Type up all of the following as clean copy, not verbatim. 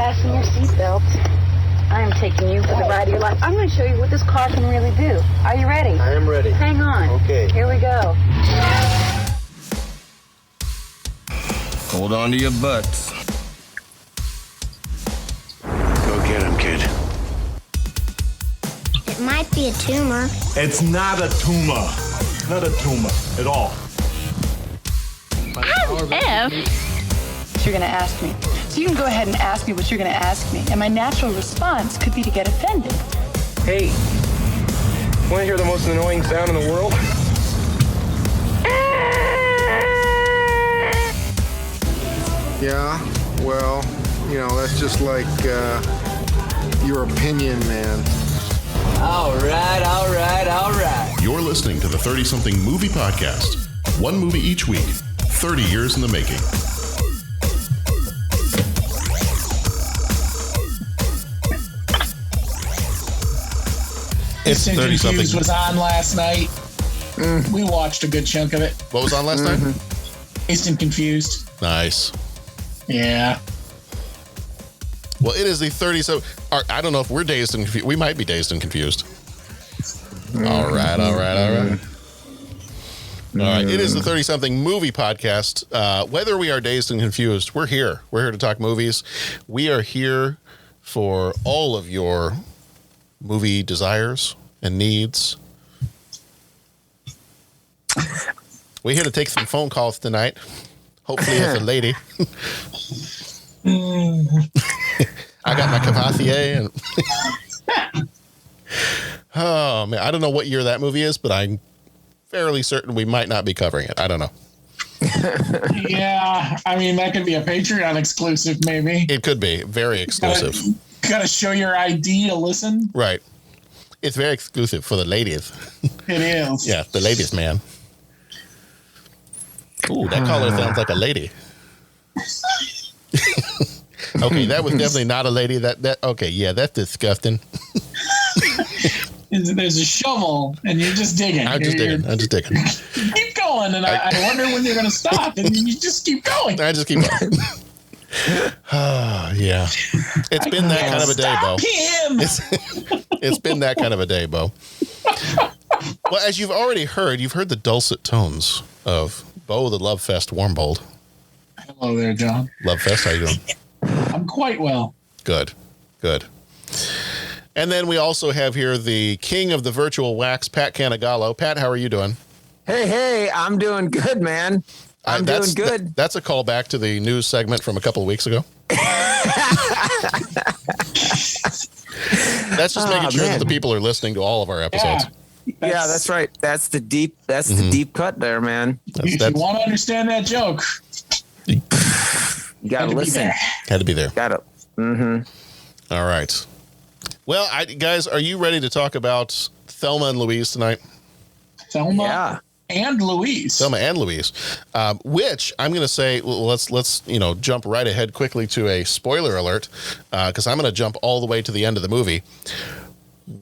Fasten your seatbelt. I am taking you for the ride of your life. I'm going to show you what this car can really do. Are you ready? I am ready. Hang on. Okay. Here we go. Hold on to your butts. Go get him, kid. It might be a tumor. It's not a tumor. Not a tumor at all. As if. You're going to ask me. So you can go ahead and ask me what you're going to ask me. And my natural response could be to get offended. Hey, want to hear the most annoying sound in the world? Yeah, well, you know, that's just like your opinion, man. All right. You're listening to the 30-something movie podcast. One movie each week. 30 years in the making. It's 30-something. Was on last night. We watched a good chunk of it. What was on last night? Dazed and Confused. Nice. Yeah. Well, it is the 30. I don't know if we're dazed and confused. We might be dazed and confused. All right. All right. It is the 30-something movie podcast. Whether we are dazed and confused, we're here. We're here to talk movies. We are here for all of your movie desires and needs. We're here to take some phone calls tonight. Hopefully it's a lady. I got my Cavassier and oh man, I don't know what year that movie is, but I'm fairly certain we might not be covering it. I don't know. Yeah, I mean that could be a Patreon exclusive, maybe. It could be very exclusive. Gotta show your ID to listen. Right. It's very exclusive for the ladies. It is. Yeah, the ladies, man. Ooh, that caller sounds like a lady. Okay, that was definitely not a lady. Okay, yeah, that's disgusting. There's a shovel, and you're just digging. I'm just digging. Keep going, and I wonder when you're going to stop, and you just keep going. I just keep going. Yeah. It's been that kind of a day, Bo. It's been that kind of a day, Bo. Well, as you've already heard, you've heard the dulcet tones of Bo the Love Fest Warmbold. Hello there, John. Love Fest, how you doing? I'm quite well. Good. And then we also have here the king of the virtual wax, Pat Canigallo. Pat, how are you doing? Hey, I'm doing good, man. I'm doing good. That's a callback to the news segment from a couple of weeks ago. That's just making sure that the people are listening to all of our episodes. Yeah, that's right. That's the deep cut there, man. If you want to understand that joke, you gotta listen. Had to be there. Got it. All right. Well, guys, are you ready to talk about Thelma and Louise tonight? Thelma and Louise. Thelma and Louise, which I'm going to say, let's jump right ahead quickly to a spoiler alert, because I'm going to jump all the way to the end of the movie.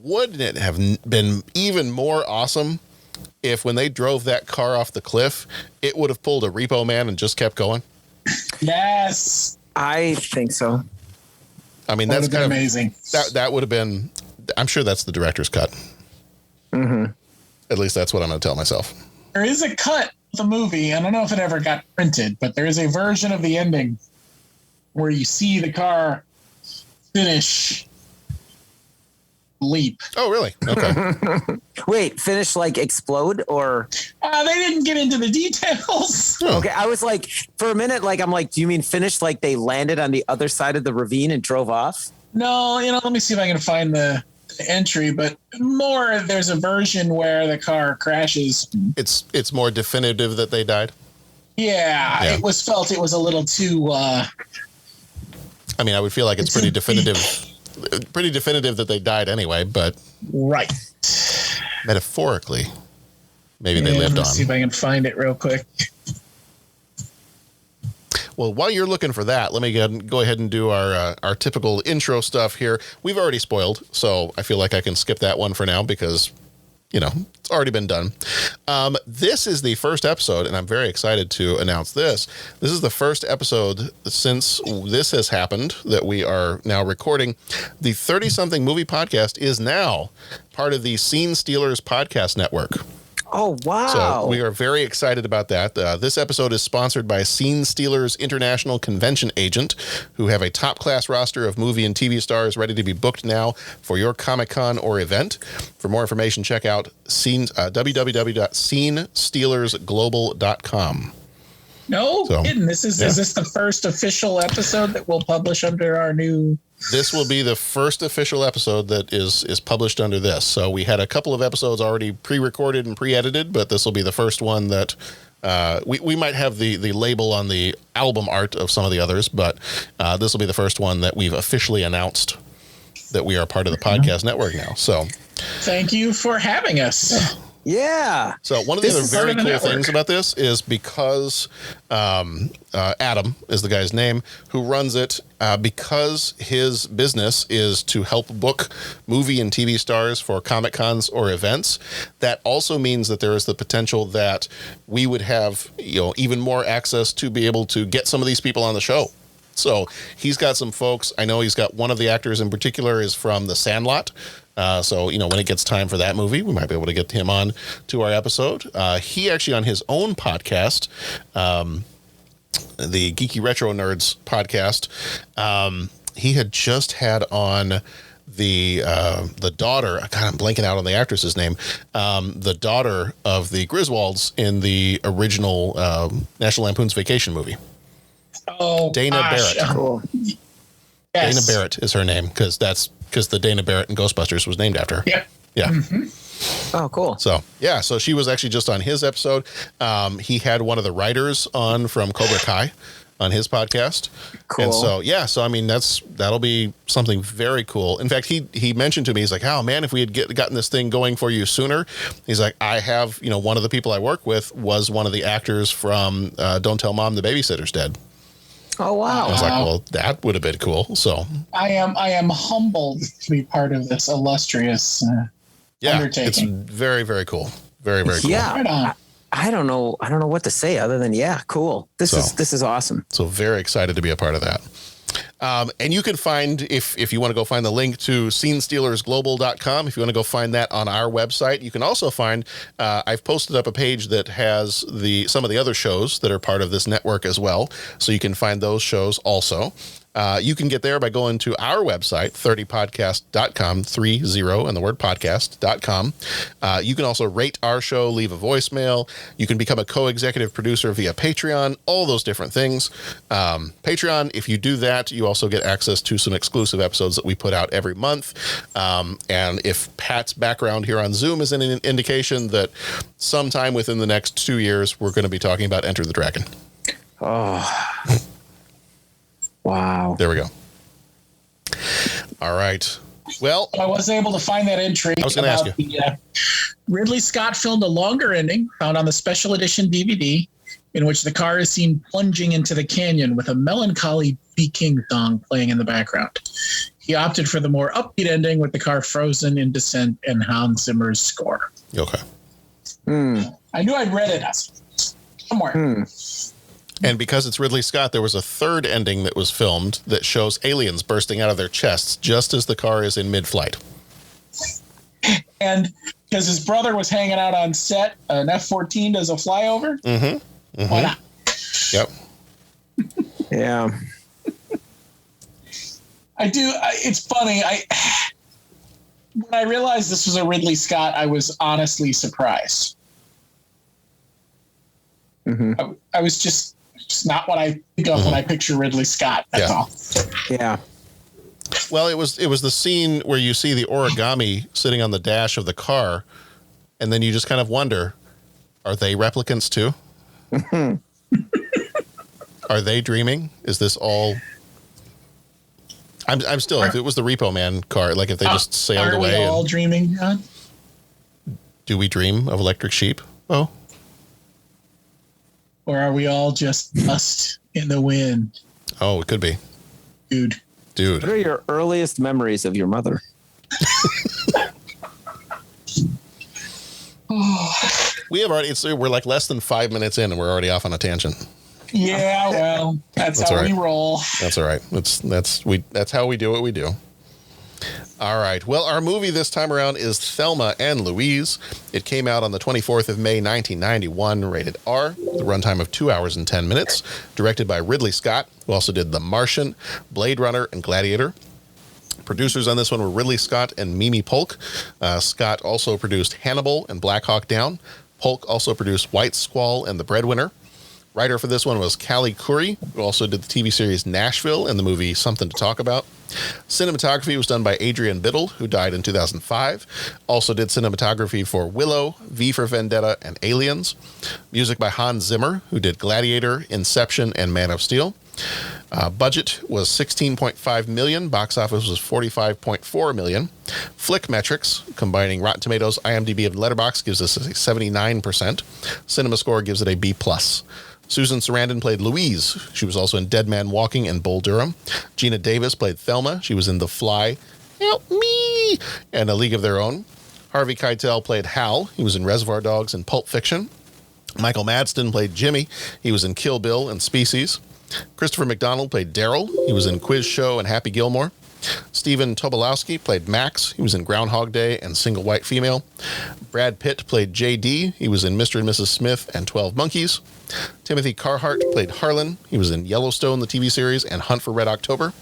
Wouldn't it have been even more awesome if when they drove that car off the cliff, it would have pulled a Repo Man and just kept going? Yes. I think so. I mean, that's kind of amazing. That would have been, I'm sure that's the director's cut. Mm-hmm. At least that's what I'm going to tell myself. There is a cut of the movie. I don't know if it ever got printed, but there is a version of the ending where you see the car finish leap. Oh, really? Okay. Wait, finish like explode or? They didn't get into the details. Oh. Okay, I was like, for a minute, like I'm like, do you mean finish like they landed on the other side of the ravine and drove off? No, let me see if I can find the entry, but more there's a version where the car crashes. It's more definitive that they died. Yeah. It was felt it was a little too I mean, I would feel like it's pretty definitive that they died anyway, but right. Metaphorically, maybe they lived on. Let's see if I can find it real quick. Well, while you're looking for that, let me go ahead and do our typical intro stuff here. We've already spoiled, so I feel like I can skip that one for now because, it's already been done. This is the first episode, and I'm very excited to announce this. This is the first episode since this has happened that we are now recording. The 30-something movie podcast is now part of the Scene Stealers podcast network. Oh, wow. So we are very excited about that. This episode is sponsored by Scene Stealers International Convention Agent, who have a top-class roster of movie and TV stars ready to be booked now for your Comic-Con or event. For more information, check out www.scenestealersglobal.com. No kidding. Is this the first official episode that we'll publish under our new... This will be the first official episode that is published under this. So we had a couple of episodes already pre-recorded and pre-edited, but this will be the first one that we might have the label on the album art of some of the others, but this will be the first one that we've officially announced that we are part of the podcast network now. So thank you for having us. Yeah. So one of the other very cool things about this is because Adam is the guy's name who runs it, because his business is to help book movie and TV stars for Comic-Cons or events. That also means that there is the potential that we would have, even more access to be able to get some of these people on the show. So he's got some folks. I know he's got one of the actors in particular is from The Sandlot. So, when it gets time for that movie, we might be able to get him on to our episode. He actually, on his own podcast, the Geeky Retro Nerds podcast, he had just had on the daughter, God, I'm blanking out on the actress's name, the daughter of the Griswolds in the original National Lampoon's Vacation movie. Oh, Dana Barrett. Cool. Yes. Dana Barrett is her name because the Dana Barrett in Ghostbusters was named after her. Yep. Yeah. Mm-hmm. Oh, cool. So she was actually just on his episode. He had one of the writers on from Cobra Kai on his podcast. Cool. And so, I mean, that'll be something very cool. In fact, he mentioned to me, he's like, oh man, if we had gotten this thing going for you sooner, he's like, I have, one of the people I work with was one of the actors from Don't Tell Mom the Babysitter's Dead. Oh, wow. I was like, well, that would have been cool. So I am humbled to be part of this illustrious undertaking. It's very, very cool. Very, very cool. Yeah. Right on. I don't know what to say other than, cool. This is awesome. So very excited to be a part of that. And you can find, if you want to go find the link to scenestealersglobal.com, if you want to go find that on our website, you can also find, I've posted up a page that has some of the other shows that are part of this network as well. So you can find those shows also. You can get there by going to our website, 30podcast.com, 30 and the word podcast.com. You can also rate our show, leave a voicemail. You can become a co-executive producer via Patreon, all those different things. Patreon, if you do that, you also get access to some exclusive episodes that we put out every month. And if Pat's background here on Zoom is an indication that sometime within the next 2 years, we're going to be talking about Enter the Dragon. Oh, wow. There we go. All right. Well, I was able to find that entry. I was going to ask you. Ridley Scott filmed a longer ending found on the special edition DVD in which the car is seen plunging into the canyon with a melancholy B. King song playing in the background. He opted for the more upbeat ending with the car frozen in descent and Hans Zimmer's score. Okay. I knew I'd read it somewhere. And because it's Ridley Scott, there was a third ending that was filmed that shows aliens bursting out of their chests just as the car is in mid-flight. And because his brother was hanging out on set, an F-14 does a flyover. Why not? Yep. Yeah. I do. It's funny. When I realized this was a Ridley Scott, I was honestly surprised. I was just not what I think of when I picture Ridley Scott. That's all. Yeah. Well, it was the scene where you see the origami sitting on the dash of the car, and then you just kind of wonder, are they replicants too? Are they dreaming? Is this all? I'm still. If it was the Repo Man car, like if they just sailed away. Are we all dreaming, John? Do we dream of electric sheep? Oh. Or are we all just dust in the wind? Oh, it could be. Dude. What are your earliest memories of your mother? We have already. We're like less than 5 minutes in, and we're already off on a tangent. Yeah, well, that's how we roll. That's all right. That's how we do what we do. All right. Well, our movie this time around is Thelma and Louise. It came out on the 24th of May, 1991, rated R, the runtime of 2 hours and 10 minutes, directed by Ridley Scott, who also did The Martian, Blade Runner, and Gladiator. Producers on this one were Ridley Scott and Mimi Polk. Scott also produced Hannibal and Black Hawk Down. Polk also produced White Squall and The Breadwinner. Writer for this one was Callie Curry, who also did the TV series Nashville and the movie Something to Talk About. Cinematography was done by Adrian Biddle, who died in 2005. Also did cinematography for Willow, V for Vendetta, and Aliens. Music by Hans Zimmer, who did Gladiator, Inception, and Man of Steel. Budget was $16.5 million. Box office was $45.4 million. Flick metrics, combining Rotten Tomatoes, IMDb, and Letterboxd, gives us a 79%. CinemaScore gives it a B+. Susan Sarandon played Louise. She was also in Dead Man Walking and Bull Durham. Geena Davis played Thelma. She was in The Fly, Help Me, and A League of Their Own. Harvey Keitel played Hal. He was in Reservoir Dogs and Pulp Fiction. Michael Madsen played Jimmy. He was in Kill Bill and Species. Christopher McDonald played Daryl. He was in Quiz Show and Happy Gilmore. Stephen Tobolowsky played Max. He was in Groundhog Day and Single White Female. Brad Pitt played J.D. He was in Mr. and Mrs. Smith and 12 Monkeys. Timothy Carhart played Harlan. He was in Yellowstone, the TV series, and Hunt for Red October.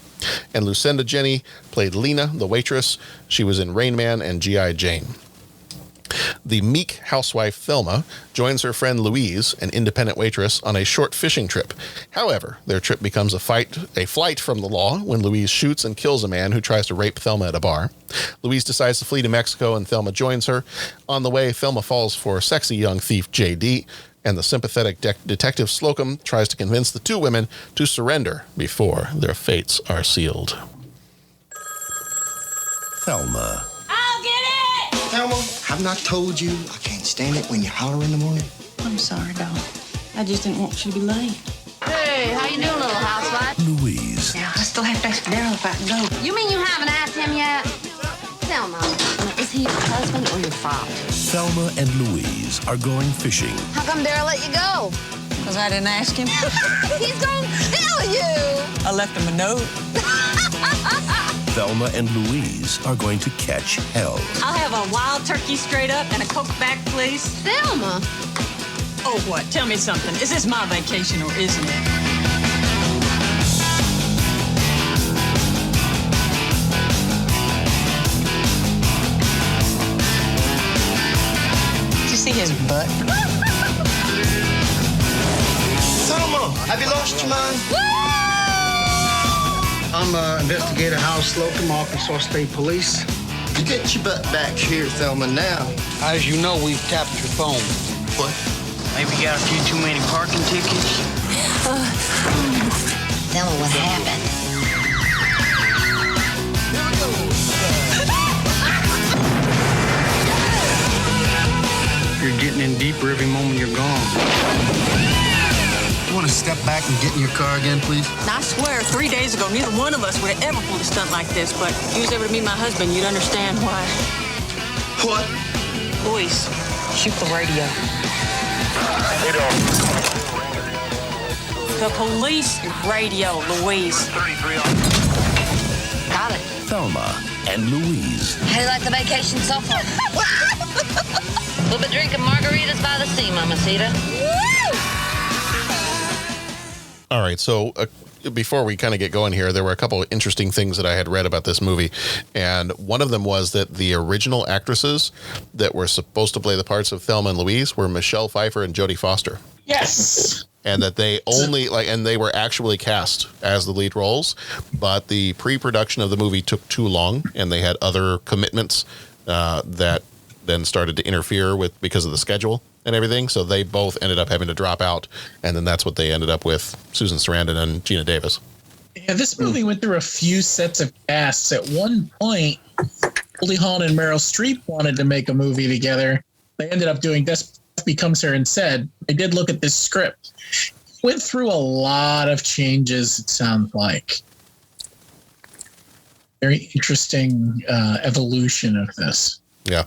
And Lucinda Jenny played Lena, the waitress. She was in Rain Man and G.I. Jane. The meek housewife Thelma joins her friend Louise, an independent waitress, on a short fishing trip. However, their trip becomes a flight from the law when Louise shoots and kills a man who tries to rape Thelma at a bar. Louise decides to flee to Mexico, and Thelma joins her. On the way, Thelma falls for sexy young thief J.D., and the sympathetic Detective Slocum tries to convince the two women to surrender before their fates are sealed. Thelma. I'll get it! Thelma, I've not told you I can't stand it when you holler in the morning. I'm sorry, doll. I just didn't want you to be late. Hey, how you doing, little housewife? Louise. Yeah, I still have to ask Daryl if I can go. You mean you haven't asked him yet? Thelma, is he your husband or your father? Thelma and Louise are going fishing. How come Daryl let you go? Because I didn't ask him. He's gonna kill you! I left him a note. Thelma and Louise are going to catch hell. I'll have a wild turkey straight up and a Coke back, please. Thelma! Oh, what? Tell me something. Is this my vacation or isn't it? Did you see his butt? Thelma, have you lost your mind? I'm investigator Hal Slocum, Arkansas State Police. You get your butt back here, Thelma, now. As you know, we've tapped your phone. What? Maybe you got a few too many parking tickets? Thelma, what happened? You're getting in deeper every moment you're gone. You want to step back and get in your car again, please? I swear, 3 days ago, neither one of us would have ever pulled a stunt like this, but if you was ever to meet my husband, you'd understand why. What? Louise, shoot the radio. The police radio, Louise. Got it. Thelma and Louise. How do you like the vacation so far? We'll be drinking margaritas by the sea, Mamacita. All right, so before we kind of get going here, there were a couple of interesting things that I had read about this movie, and one of them was that the original actresses that were supposed to play the parts of Thelma and Louise were Michelle Pfeiffer and Jodie Foster. Yes. And that they only and they were actually cast as the lead roles, but the pre-production of the movie took too long, and they had other commitments that then started to interfere with because of the schedule and everything. So they both ended up having to drop out, and then that's what they ended up with, Susan Sarandon and Geena Davis. Yeah, this movie went through a few sets of casts. At one point, Goldie Hawn and Meryl Streep wanted to make a movie together. They ended up doing Death Becomes Her Instead. They did look at this script. Went through a lot of changes, it sounds like. Very interesting evolution of this. Yeah.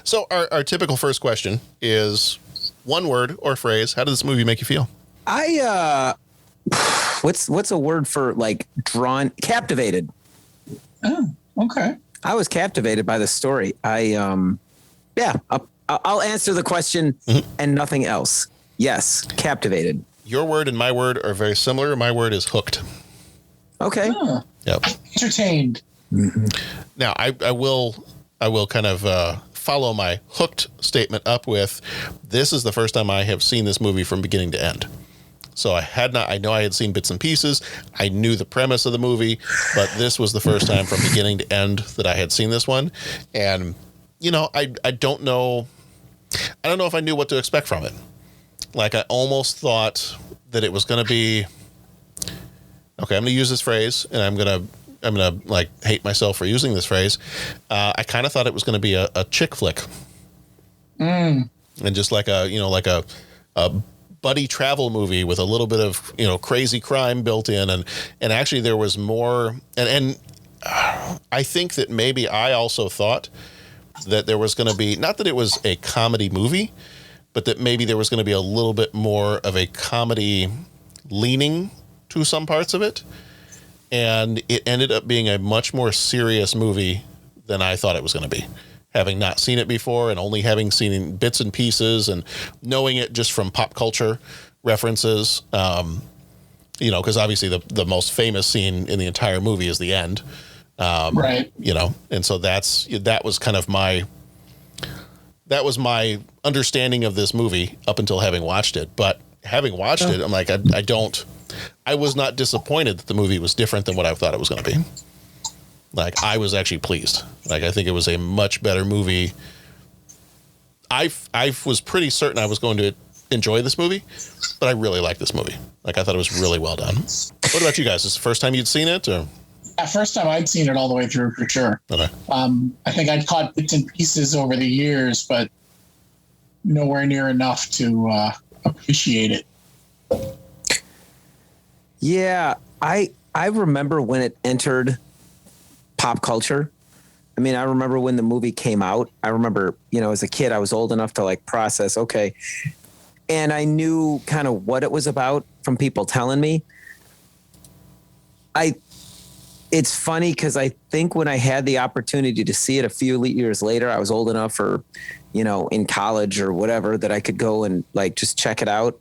So our typical first question is one word or phrase. How did this movie make you feel? What's a word for like captivated? Oh, okay. I was captivated by the story. I'll answer the question and nothing else. Yes, captivated. Your word and my word are very similar. My word is hooked. Okay. Oh. Yep. Entertained. Mm-hmm. Now I will kind of follow my hooked statement up with, this is the first time I have seen this movie from beginning to end. So I know I had seen bits and pieces. I knew the premise of the movie, but this was the first time from beginning to end that I had seen this one. And, I don't know if I knew what to expect from it. Like, I almost thought that it was going to be, okay, I'm going to use this phrase, and I'm going to like hate myself for using this phrase. I kind of thought it was going to be a chick flick. And just like a buddy travel movie with a little bit of, crazy crime built in. And actually there was more. And I think that maybe I also thought that there was going to be, not that it was a comedy movie, but that maybe there was going to be a little bit more of a comedy leaning to some parts of it. And it ended up being a much more serious movie than I thought it was going to be. Having not seen it before and only having seen bits and pieces and knowing it just from pop culture references, because obviously the most famous scene in the entire movie is the end. Right. And so that was kind of my understanding of this movie up until having watched it. But having watched it, I'm like, I was not disappointed that the movie was different than what I thought it was going to be. Like, I was actually pleased. Like, I think it was a much better movie. I was pretty certain I was going to enjoy this movie, but I really liked this movie. Like, I thought it was really well done. What about you guys? Is this the first time you'd seen it, or? Yeah, first time I'd seen it all the way through, for sure. Okay. I think I'd caught bits and pieces over the years, but nowhere near enough to appreciate it. Yeah, I remember when it entered pop culture. I mean, I remember when the movie came out. I remember, as a kid, I was old enough to like process, okay. And I knew kind of what it was about from people telling me. It's funny because I think when I had the opportunity to see it a few years later, I was old enough or, in college or whatever, that I could go and like just check it out.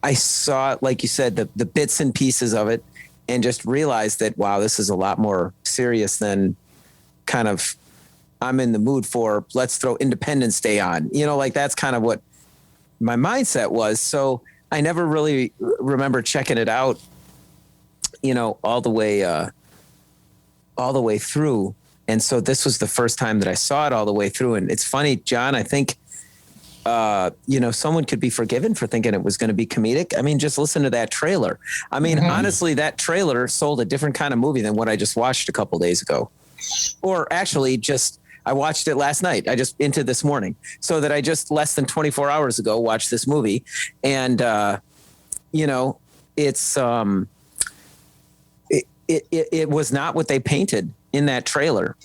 I saw, like you said, the bits and pieces of it and just realized that, wow, this is a lot more serious than kind of I'm in the mood for, let's throw Independence Day on. Like that's kind of what my mindset was. So I never really remember checking it out, all the way through. And so this was the first time that I saw it all the way through. And it's funny, John, I think, someone could be forgiven for thinking it was going to be comedic. I mean, just listen to that trailer. I mean, honestly, that trailer sold a different kind of movie than what I just watched a couple days ago. Or actually I watched it last night. I just into this morning. So that I just less than 24 hours ago watched this movie. And, it's, it was not what they painted in that trailer.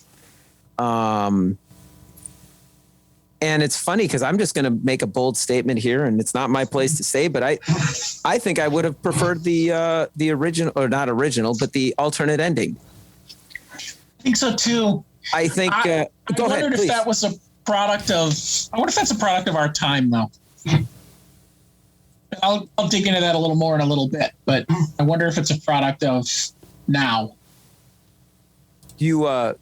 And it's funny because I'm just going to make a bold statement here, and it's not my place to say, but I think I would have preferred the original, or not original, but the alternate ending. I think so too. I think. I go ahead, wondered please. if that was a product of. I wonder if that's a product of our time, though. I'll dig into that a little more in a little bit, but I wonder if it's a product of now. You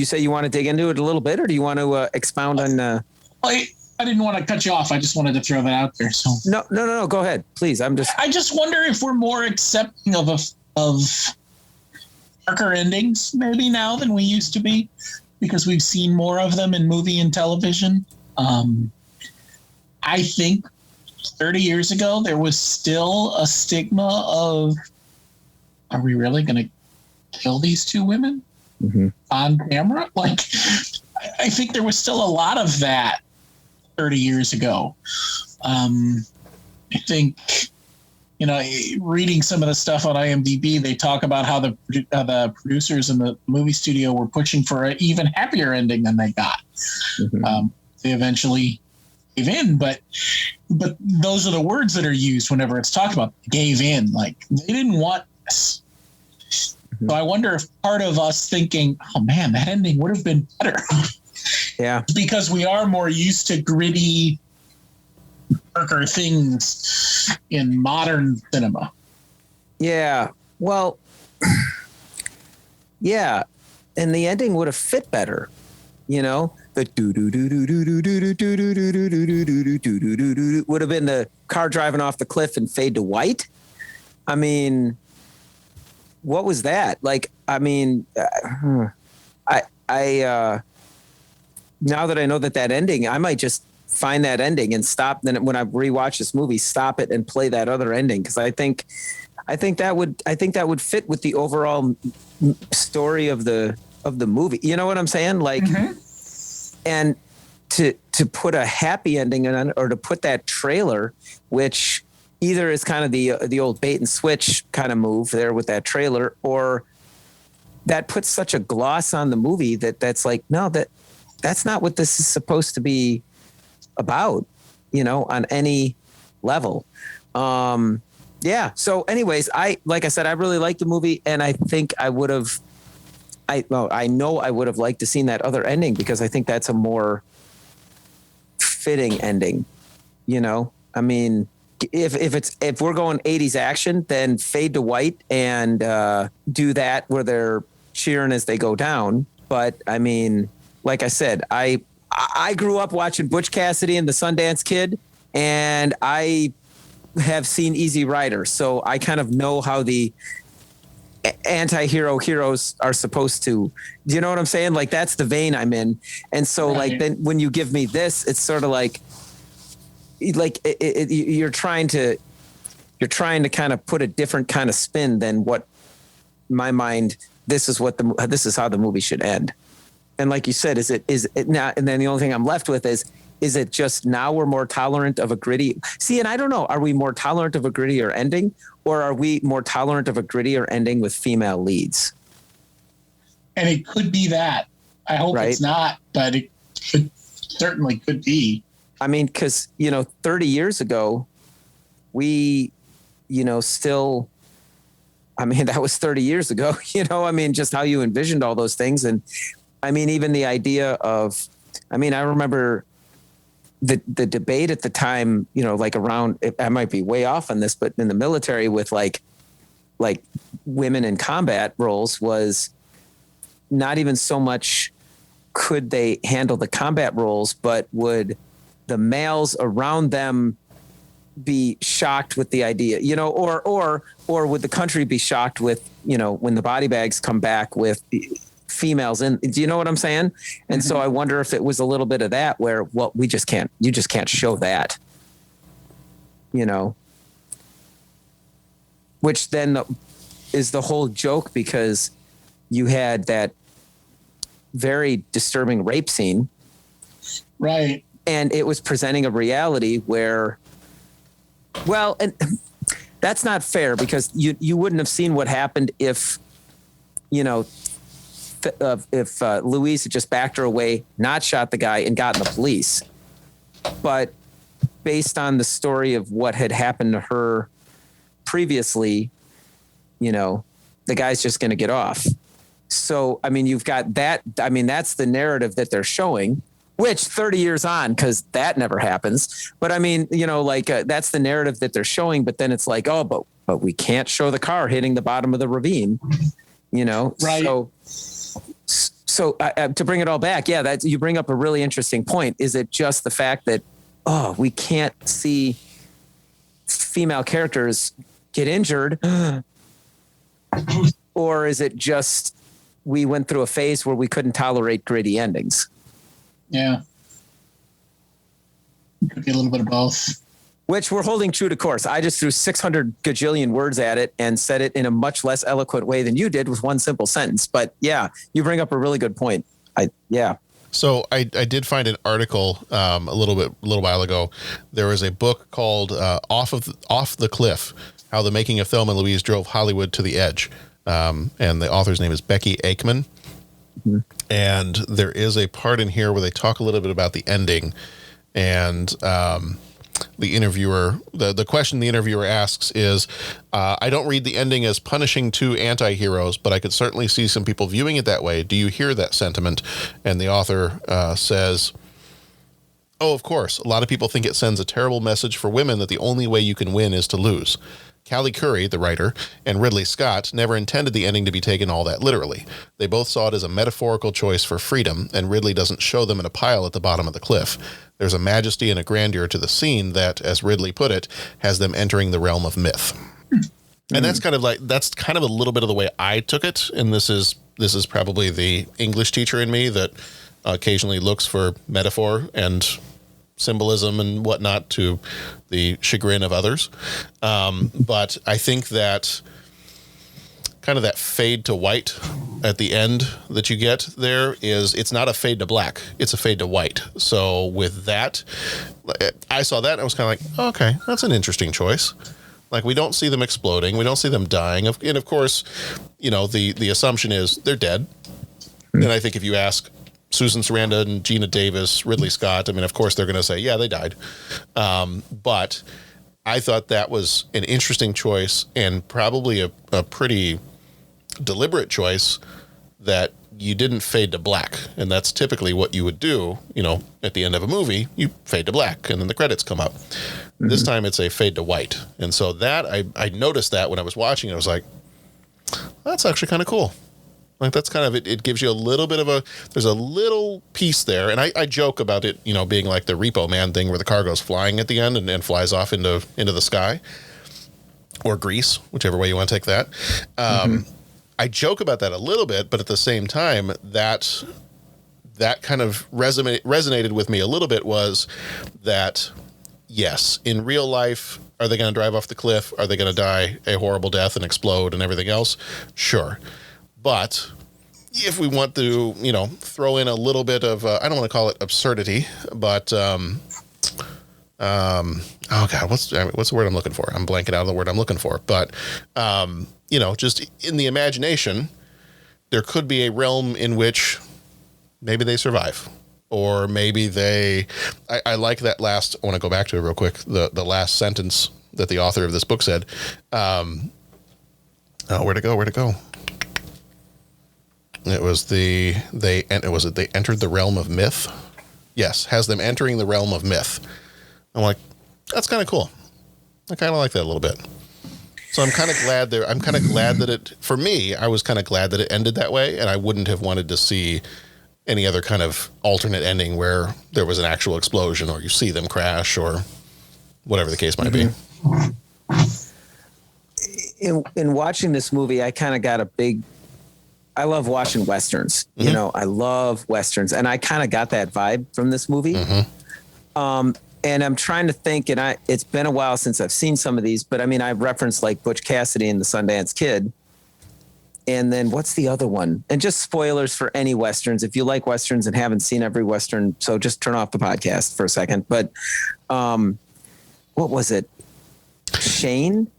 say you want to dig into it a little bit, or do you want to expound on? I didn't want to cut you off. I just wanted to throw that out there. So no. Go ahead, please. I just wonder if we're more accepting of darker endings maybe now than we used to be, because we've seen more of them in movie and television. I think 30 years ago there was still a stigma of, are we really going to kill these two women on camera? Like, I think there was still a lot of that 30 years ago. I think, reading some of the stuff on IMDb, they talk about how the producers in the movie studio were pushing for an even happier ending than they got. they eventually gave in, but those are the words that are used whenever it's talked about. Gave in, like they didn't want this. So I wonder if part of us thinking, oh man, that ending would have been better. Yeah. Because we are more used to gritty, darker things in modern cinema. Yeah. Well, yeah. And the ending would have fit better, you know? The would have been the car driving off the cliff and fade to white. I mean, what was that? Like, I mean, now that I know that ending, I might just find that ending and stop. Then when I rewatch this movie, stop it and play that other ending. Cause I think that would fit with the overall story of the movie. You know what I'm saying? Like, and to put a happy ending on, or to put that trailer, which either is kind of the old bait and switch kind of move there with that trailer, or that puts such a gloss on the movie that's like, no, that's not what this is supposed to be about, you know, on any level. Yeah. So anyways, like I said, I really liked the movie, and I think I know I would have liked to seen that other ending, because I think that's a more fitting ending, you know? I mean, if we're going 80s action, then fade to white and do that where they're cheering as they go down. But I mean, like I said, I grew up watching Butch Cassidy and the Sundance Kid, and I have seen Easy Rider, so I kind of know how the anti-hero heroes are supposed to, do you know what I'm saying? Like, that's the vein I'm in. And so like, then when you give me this, it's sort of like you're trying to kind of put a different kind of spin than what my mind, this is how the movie should end. And like you said, is it now? And then the only thing I'm left with is it just now we're more tolerant of a gritty? See, and I don't know, are we more tolerant of a grittier ending, or are we more tolerant of a grittier ending with female leads? And it could be that. I hope it's not, but it certainly could be. I mean, because, 30 years ago, we, still, I mean, that was 30 years ago, I mean, just how you envisioned all those things. And I mean, even the idea of, I remember the debate at the time, like around, I might be way off on this, but in the military with like women in combat roles was not even so much could they handle the combat roles, but would the males around them be shocked with the idea, or would the country be shocked with, when the body bags come back with females in, do you know what I'm saying? And so I wonder if it was a little bit of that where, well, you just can't show that, which then is the whole joke, because you had that very disturbing rape scene. Right. And it was presenting a reality where, well, and that's not fair, because you wouldn't have seen what happened if, if Louise had just backed her away, not shot the guy, and gotten the police. But based on the story of what had happened to her previously, the guy's just going to get off. So, I mean, you've got that. I mean, that's the narrative that they're showing, which 30 years on, because that never happens. But I mean, that's the narrative that they're showing. But then it's like, oh, but we can't show the car hitting the bottom of the ravine, Right. So to bring it all back, yeah, that you bring up a really interesting point. Is it just the fact that, we can't see female characters get injured, or is it just we went through a phase where we couldn't tolerate gritty endings? Yeah. Could be a little bit of both. Which we're holding true to course. I just threw 600 gajillion words at it and said it in a much less eloquent way than you did with one simple sentence. But yeah, you bring up a really good point. So I did find an article a little while ago. There was a book called Off the Cliff: How the Making of Thelma Louise Drove Hollywood to the Edge. And the author's name is Becky Aikman. And there is a part in here where they talk a little bit about the ending, and the interviewer, the question the interviewer asks is, I don't read the ending as punishing two anti-heroes, but I could certainly see some people viewing it that way. Do you hear that sentiment? And the author says, oh, of course. A lot of people think it sends a terrible message for women that the only way you can win is to lose. Callie Curry, the writer, and Ridley Scott never intended the ending to be taken all that literally. They both saw it as a metaphorical choice for freedom, and Ridley doesn't show them in a pile at the bottom of the cliff. There's a majesty and a grandeur to the scene that, as Ridley put it, has them entering the realm of myth. And that's kind of a little bit of the way I took it. And this is probably the English teacher in me that occasionally looks for metaphor and symbolism and whatnot to the chagrin of others. But I think that kind of that fade to white at the end that you get there it's not a fade to black, it's a fade to white. So with that, I saw that and I was kind of like, oh, okay, that's an interesting choice. Like, we don't see them exploding, we don't see them dying. And of course, the assumption is they're dead. And I think if you ask Susan Sarandon, Geena Davis, Ridley Scott, I mean, of course they're going to say, yeah, they died. But I thought that was an interesting choice, and probably a pretty deliberate choice, that you didn't fade to black. And that's typically what you would do, at the end of a movie, you fade to black and then the credits come up. This time it's a fade to white. And so that I noticed that when I was watching it, I was like, that's actually kind of cool. Like, that's kind of it gives you a little bit of there's a little piece there. And I joke about it, being like the Repo Man thing where the car goes flying at the end and flies off into the sky, or Grease, whichever way you want to take that. I joke about that a little bit, but at the same time, that kind of resonated with me a little bit, was that, yes, in real life, are they going to drive off the cliff? Are they going to die a horrible death and explode and everything else? Sure. But if we want to, throw in a little bit of, I don't want to call it absurdity, but, oh God, what's the word I'm looking for? I'm blanking out on the word I'm looking for. But, just in the imagination, there could be a realm in which maybe they survive, or maybe I like that last, I want to go back to it real quick. The last sentence that the author of this book said, where'd it go? It was they entered the realm of myth. Yes, has them entering the realm of myth. I'm like, that's kind of cool. I kind of like that a little bit. So I'm kind of glad that for me, I was kind of glad that it ended that way, and I wouldn't have wanted to see any other kind of alternate ending where there was an actual explosion, or you see them crash, or whatever the case might be. In watching this movie, I kind of got I love watching Westerns. I love Westerns, and I kind of got that vibe from this movie. And I'm trying to think, and it's been a while since I've seen some of these, but I mean, I've referenced like Butch Cassidy and the Sundance Kid. And then what's the other one? And just spoilers for any Westerns. If you like Westerns and haven't seen every Western, so just turn off the podcast for a second. But what was it? Shane?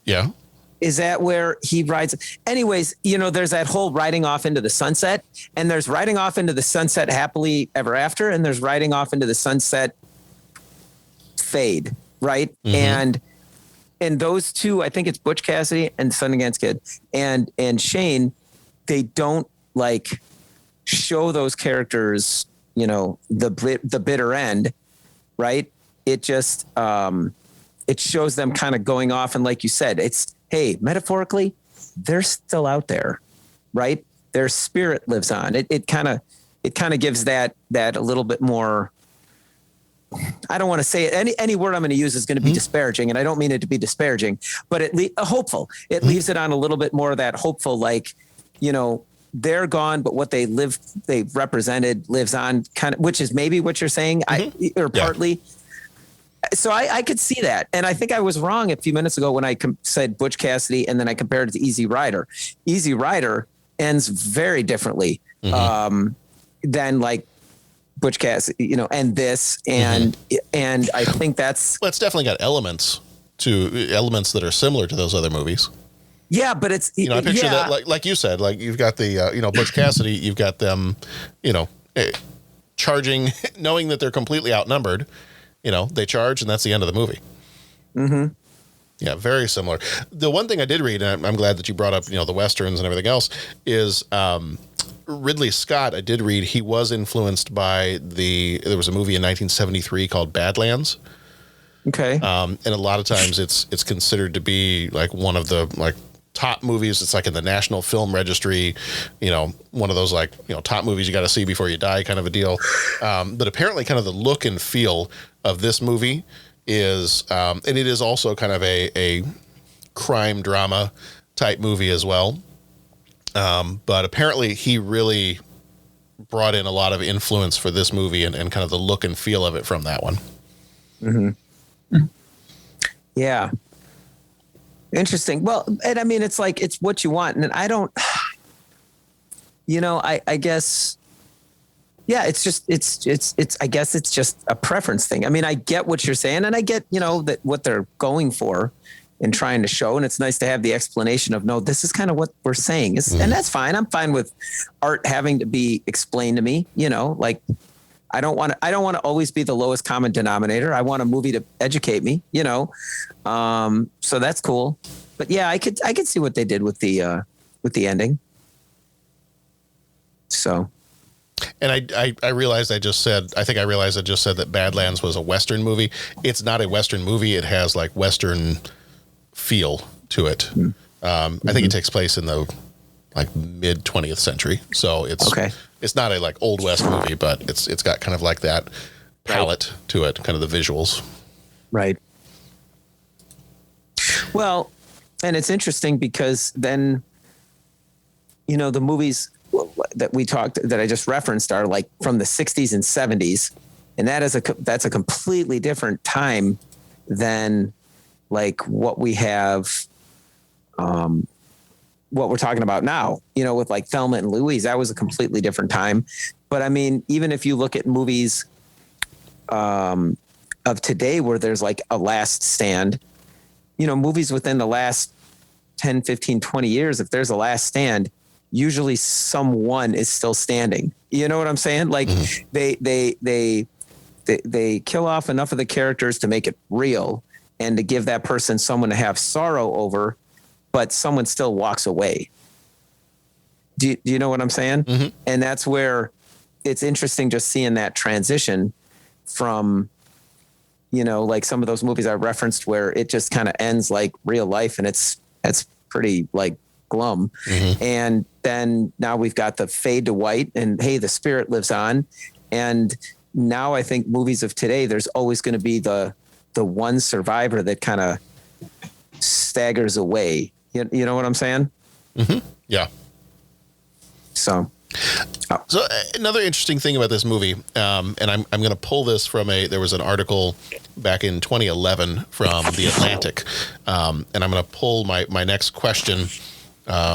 Yeah. Is that where he rides? Anyways, there's that whole riding off into the sunset, and there's riding off into the sunset happily ever after, and there's riding off into the sunset fade, right? And those two, I think it's Butch Cassidy and Sundance Kid and Shane, they don't like show those characters, the bitter end, right? It just it shows them kind of going off, and like you said, it's, hey, metaphorically, they're still out there, right? Their spirit lives on. It kind of gives that a little bit more. I don't want to say it. Any word I'm going to use is going to be disparaging, and I don't mean it to be disparaging, but hopeful. It leaves it on a little bit more of that hopeful, like, they're gone, but what they represented lives on, kind of, which is maybe what you're saying, partly. So I could see that. And I think I was wrong a few minutes ago when I said Butch Cassidy and then I compared it to Easy Rider. Easy Rider ends very differently than like Butch Cassidy, and this. And I think that's... Well, it's definitely got elements that are similar to those other movies. Yeah, but it's I picture that like you said, like you've got the Butch Cassidy, you've got them, charging, knowing that they're completely outnumbered. They charge, and that's the end of the movie. Mm-hmm. Yeah, very similar. The one thing I did read, and I'm glad that you brought up, the Westerns and everything else, is Ridley Scott. I did read he was influenced by there was a movie in 1973 called Badlands. Okay. And a lot of times it's considered to be like one of the top movies. It's like in the National Film Registry, one of those top movies you got to see before you die kind of a deal. But apparently kind of the look and feel of this movie is, and it is also kind of a crime drama type movie as well. But apparently he really brought in a lot of influence for this movie and kind of the look and feel of it from that one. Mm-hmm. Yeah. Interesting. Well, and I mean, it's like, it's what you want. And I don't, I guess, yeah, it's just, I guess it's just a preference thing. I mean, I get what you're saying, and I get, that what they're going for and trying to show. And it's nice to have the explanation of, no, this is kind of what we're saying. And that's fine. I'm fine with art having to be explained to me, like, I don't want to always be the lowest common denominator. I want a movie to educate me, so that's cool. But yeah, I could see what they did with the ending. So. And I realized I just said that Badlands was a Western movie. It's not a Western movie. It has like Western feel to it. I think it takes place in the mid 20th century. So it's not a old West movie, but it's got kind of like that palette to it, kind of the visuals. Right. Well, and it's interesting because then, the movies that I just referenced are like from the 60s and 70s. And that's a completely different time than like what we have, what we're talking about now, with like Thelma and Louise. That was a completely different time. But I mean, even if you look at movies of today where there's like a last stand, movies within the last 10, 15, 20 years, if there's a last stand, usually someone is still standing. You know what I'm saying? Like they kill off enough of the characters to make it real and to give that person someone to have sorrow over, but someone still walks away. Do you know what I'm saying? Mm-hmm. And that's where it's interesting just seeing that transition from, like some of those movies I referenced where it just kind of ends like real life and it's pretty like glum. Mm-hmm. And then now we've got the fade to white and hey, the spirit lives on. And now I think movies of today, there's always going to be the one survivor that kind of staggers away. You know what I'm saying? Mm-hmm. Yeah. So another interesting thing about this movie, and I'm going to pull this from there was an article back in 2011 from The Atlantic, and I'm going to pull my next question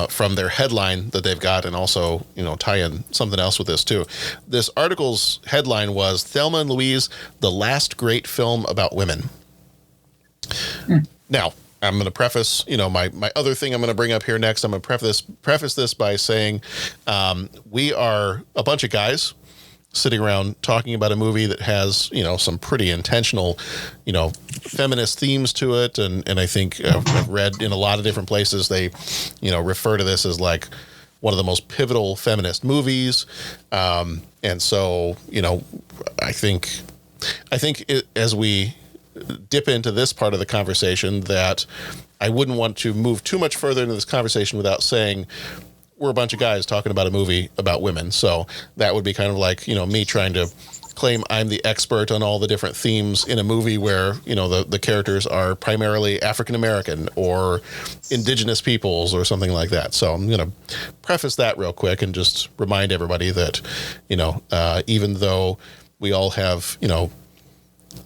from their headline that they've got, and also tie in something else with this too. This article's headline was Thelma and Louise, the last great film about women. Now, I'm going to preface, my other thing I'm going to bring up here next. I'm going to preface this by saying we are a bunch of guys sitting around talking about a movie that has, some pretty intentional, feminist themes to it. And I think I've read in a lot of different places, they, refer to this as like one of the most pivotal feminist movies. And so, I think as we dip into this part of the conversation, that I wouldn't want to move too much further into this conversation without saying we're a bunch of guys talking about a movie about women. So that would be kind of like, me trying to claim I'm the expert on all the different themes in a movie where, the characters are primarily African-American or indigenous peoples or something like that. So I'm going to preface that real quick and just remind everybody that, even though we all have,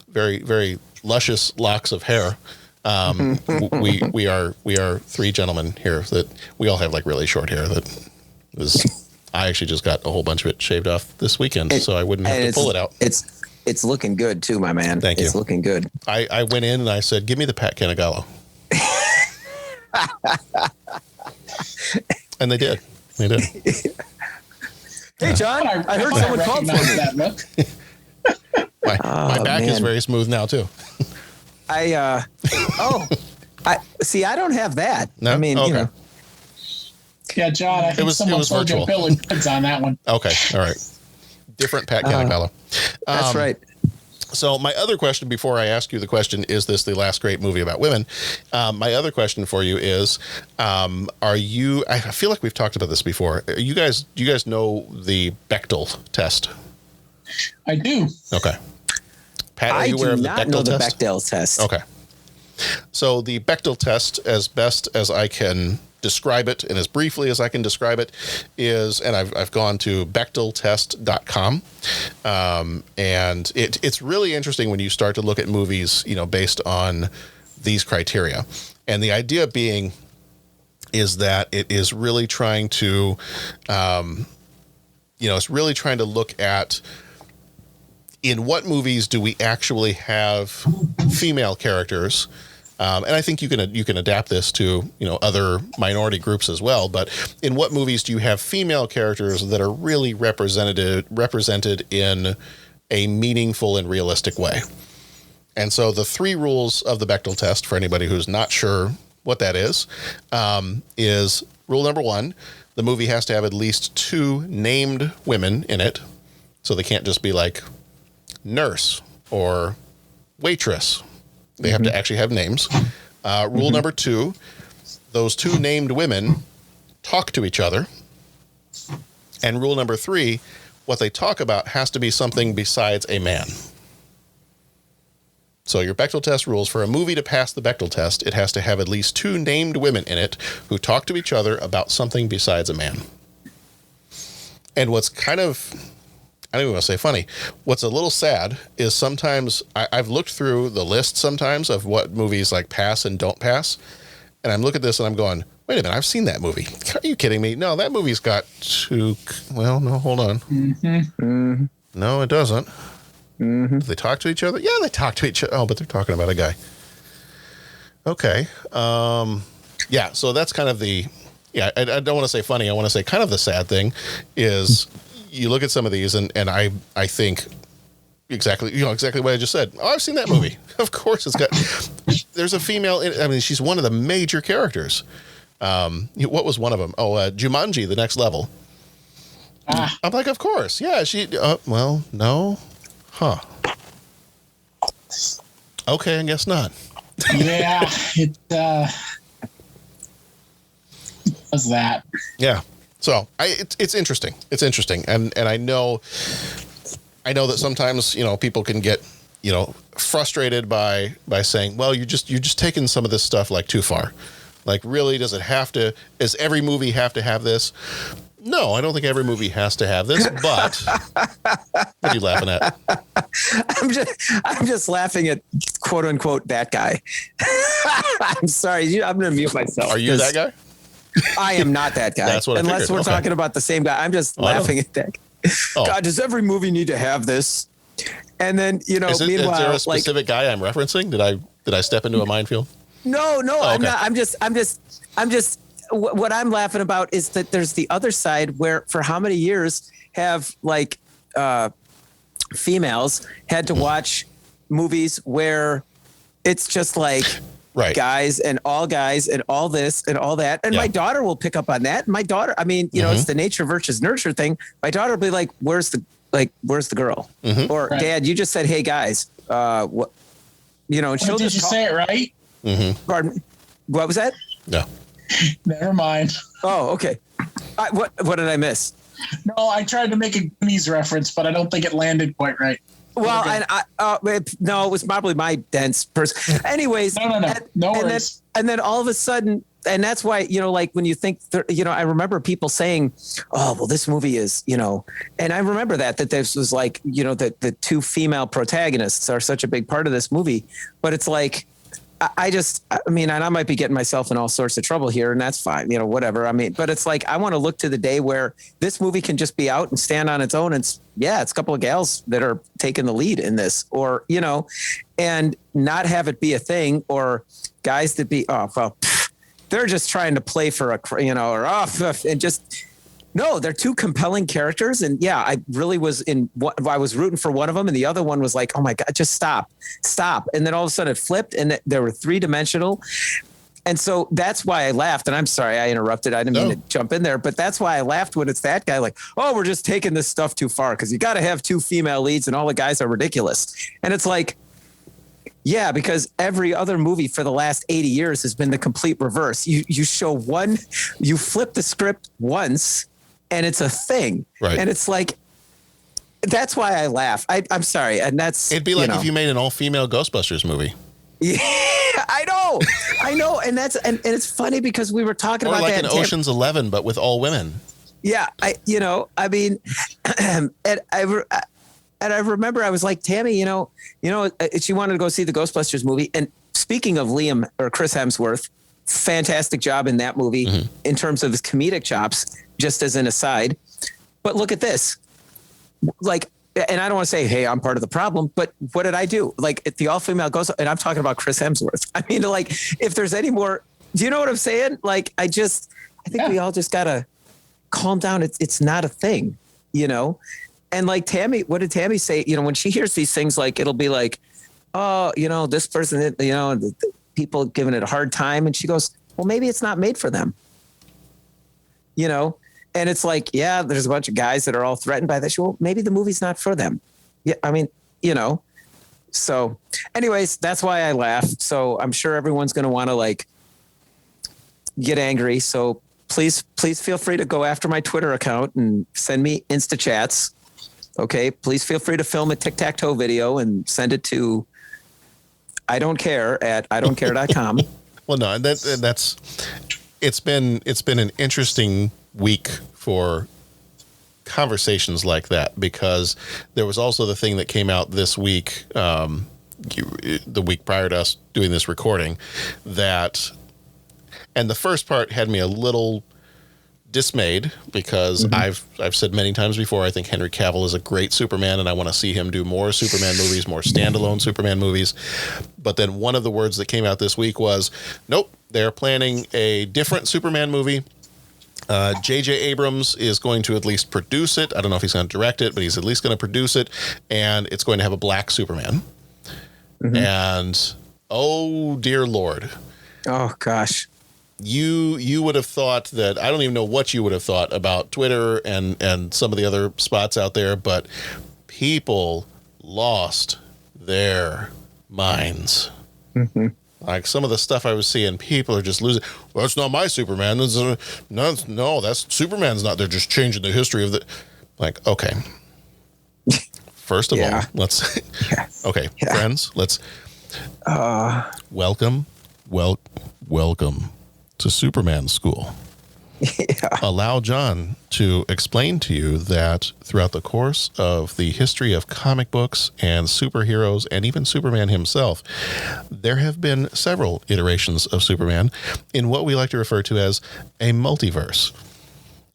very, very luscious locks of hair, we are three gentlemen here that we all have like really short hair that is, I actually just got a whole bunch of it shaved off this weekend, so I wouldn't have to pull it out. It's looking good too, my man. Thank you. It's looking good. I went in and I said, give me the Pat Canigallo. And they did. They did. Hey, John, I heard someone called for me. That look. My back is very smooth now, too. I don't have that. No? I mean, Okay. you know. Yeah, John, I think someone sold you a bill of goods on that one. Okay. All right. Different Pat Canicello. That's right. So my other question before I ask you the question, is this the last great movie about women? My other question for you is, are you, I feel like we've talked about this before. Do you guys know the Bechtel test? I do. Okay. Pat, are you aware of the Bechtel test? I do not know the Bechdel test. Okay. So the Bechtel test, as best as I can describe it and as briefly as I can describe it, is, and I've gone to bechteltest.com, and it's really interesting when you start to look at movies, you know, based on these criteria. And the idea being is that it is really trying to, it's really trying to look at in what movies do we actually have female characters. And I think you can adapt this to, you know, other minority groups as well. But in what movies do you have female characters that are really represented in a meaningful and realistic way? And so the 3 rules of the Bechdel test, for anybody who's not sure what that is rule number 1: the movie has to have at least 2 named women in it, so they can't just be like nurse or waitress. They have to actually have names. Rule number 2, those 2 named women talk to each other. And rule number 3, what they talk about has to be something besides a man. So your Bechdel test rules: for a movie to pass the Bechdel test, it has to have at least 2 named women in it who talk to each other about something besides a man. And what's kind of, I don't even want to say funny, what's a little sad is sometimes I've looked through the list sometimes of what movies like pass and don't pass. And I'm looking at this and I'm going, wait a minute, I've seen that movie. Are you kidding me? No, that movie's got 2, well, no, hold on. Mm-hmm. No, it doesn't. Mm-hmm. Do they talk to each other? Yeah, they talk to each other. Oh, but they're talking about a guy. Okay. Yeah, so that's kind of the, I don't want to say funny. I want to say kind of the sad thing is you look at some of these and I think exactly what I just said. Oh, I've seen that movie. Of course it's got, there's a female, I mean, she's one of the major characters. What was one of them? Oh, Jumanji, The Next Level. I'm like, of course. Yeah, she, well, no. Huh. Okay, I guess not. Yeah, it was that. Yeah. So it's interesting. It's interesting. And I know that sometimes, you know, people can get, you know, frustrated by saying, well, you're just taking some of this stuff like too far. Like, really, does every movie have to have this? No, I don't think every movie has to have this, but what are you laughing at? I'm just laughing at quote unquote that guy. I'm sorry. I'm going to mute myself. Are you that guy? I am not that guy. That's what I figured. Unless we're talking about the same guy. I'm just laughing at that. God, does every movie need to have this? And then, you know, meanwhile, is there a specific guy I'm referencing? Did I step into a minefield? No, Oh, okay. I'm not. I'm just. What I'm laughing about is that there's the other side where, for how many years have like females had to watch movies where it's just like guys and all this and all that. And my daughter will pick up on that. My daughter, I mean, you know, it's the nature versus nurture thing. My daughter will be like, where's the girl? Or Dad, you just said, hey guys, what, you know, and she'll did you say it right? Pardon? What was that? No. Never mind. Oh, okay. What did I miss? No, I tried to make a Goonies reference, but I don't think it landed quite right. Well, it was probably my dense person. Anyways, no worries. And then all of a sudden, and that's why, you know, like when you think, you know, I remember people saying, oh, well, this movie is, you know, and I remember that this was like, you know, that the 2 female protagonists are such a big part of this movie, but it's like, I mean, and I might be getting myself in all sorts of trouble here, and that's fine, you know, whatever. I mean, but it's like, I want to look to the day where this movie can just be out and stand on its own. And it's a couple of gals that are taking the lead in this, or, you know, and not have it be a thing, or guys that be, they're just trying to play for or off and just. No, they're two compelling characters. And yeah, I really I was rooting for one of them. And the other one was like, oh my God, just stop. And then all of a sudden it flipped and they were 3-dimensional. And so that's why I laughed. And I'm sorry, I interrupted. I didn't mean to jump in there, but that's why I laughed when it's that guy like, oh, we're just taking this stuff too far because you got to have 2 female leads and all the guys are ridiculous. And it's like, yeah, because every other movie for the last 80 years has been the complete reverse. You show one, you flip the script once, and it's a thing. Right. And it's like, that's why I laugh. I'm sorry. And it'd be like if you made an all-female Ghostbusters movie. Yeah, I know. And it's funny because we were talking about like that. Or like an Ocean's 11, but with all women. Yeah. I mean, and I remember I was like, Tammy, she wanted to go see the Ghostbusters movie. And speaking of Liam or Chris Hemsworth, fantastic job in that movie in terms of his comedic chops, just as an aside. But look at this. Like, and I don't want to say, hey, I'm part of the problem, but what did I do? Like the all-female Ghost, and I'm talking about Chris Hemsworth. I mean, like, if there's any more, do you know what I'm saying? Like, I think we all just got to calm down. It's not a thing, And like Tammy, what did Tammy say? When she hears these things, like, it'll be like, oh, this person, the people giving it a hard time. And she goes, well, maybe it's not made for them. And it's like, yeah, there's a bunch of guys that are all threatened by this. Well, maybe the movie's not for them. Yeah. I mean, so anyways, that's why I laugh. So I'm sure everyone's going to want to like get angry. So please feel free to go after my Twitter account and send me Insta chats. Okay. Please feel free to film a tic-tac-toe video and send it to I don't care at idon'tcare.com. Well, no, it's been an interesting week for conversations like that, because there was also the thing that came out this week, the week prior to us doing this recording, and the first part had me a little dismayed because I've said many times before, I think Henry Cavill is a great Superman and I want to see him do more Superman movies, more standalone Superman movies. But then one of the words that came out this week was, nope, they're planning a different Superman movie. J.J. Abrams is going to at least produce it. I don't know if he's going to direct it, but he's at least going to produce it, and it's going to have a black Superman. And oh dear Lord. Oh gosh. You would have thought that, I don't even know what you would have thought about Twitter and some of the other spots out there, but people lost their minds. Like some of the stuff I was seeing, people are just losing. Well, that's not my Superman. No, that's Superman's not. They're just changing the history of the. Like, okay. First of all, let's. Friends, let's. Welcome to Superman School. Allow John to explain to you that throughout the course of the history of comic books and superheroes and even Superman himself, there have been several iterations of Superman in what we like to refer to as a multiverse.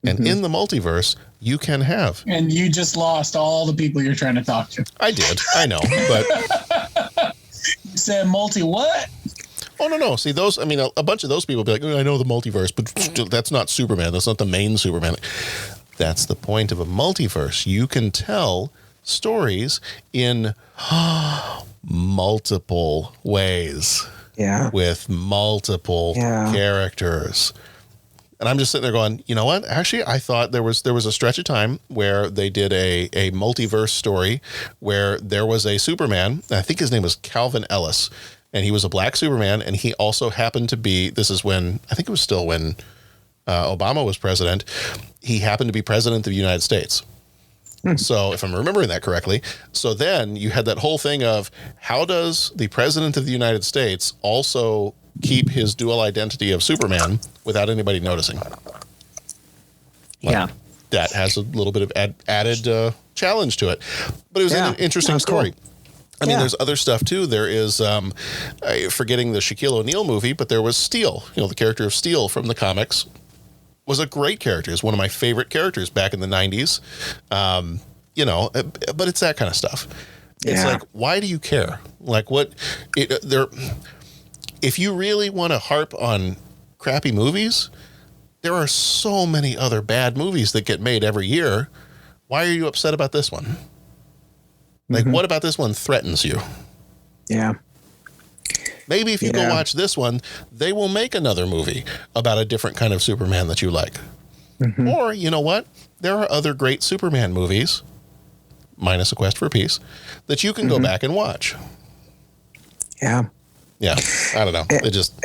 And in the multiverse, you can have. And you just lost all the people you're trying to talk to. I did. I know. But you said multi what? Oh, no. See, those, I mean, a bunch of those people be like, oh, I know the multiverse, but that's not Superman. That's not the main Superman. That's the point of a multiverse. You can tell stories in multiple ways. Yeah. With multiple characters. And I'm just sitting there going, you know what? Actually, I thought there was a stretch of time where they did a multiverse story where there was a Superman. I think his name was Calvin Ellis. And he was a black Superman, and he also happened to be, this is when, I think it was still when Obama was president, he happened to be president of the United States. So if I'm remembering that correctly, so then you had that whole thing of how does the president of the United States also keep his dual identity of Superman without anybody noticing? Yeah. That has a little bit of added challenge to it. But it was an interesting story. Cool. I mean, there's other stuff, too. There is, forgetting the Shaquille O'Neal movie, but there was Steel. The character of Steel from the comics was a great character. It's one of my favorite characters back in the 90s. But it's that kind of stuff. It's like, why do you care? Like, if you really want to harp on crappy movies, there are so many other bad movies that get made every year. Why are you upset about this one? Like, what about this one threatens you? Yeah. Maybe if you go watch this one, they will make another movie about a different kind of Superman that you like. Or, you know what? There are other great Superman movies, minus A Quest for Peace, that you can go back and watch. Yeah. Yeah. I don't know. It just,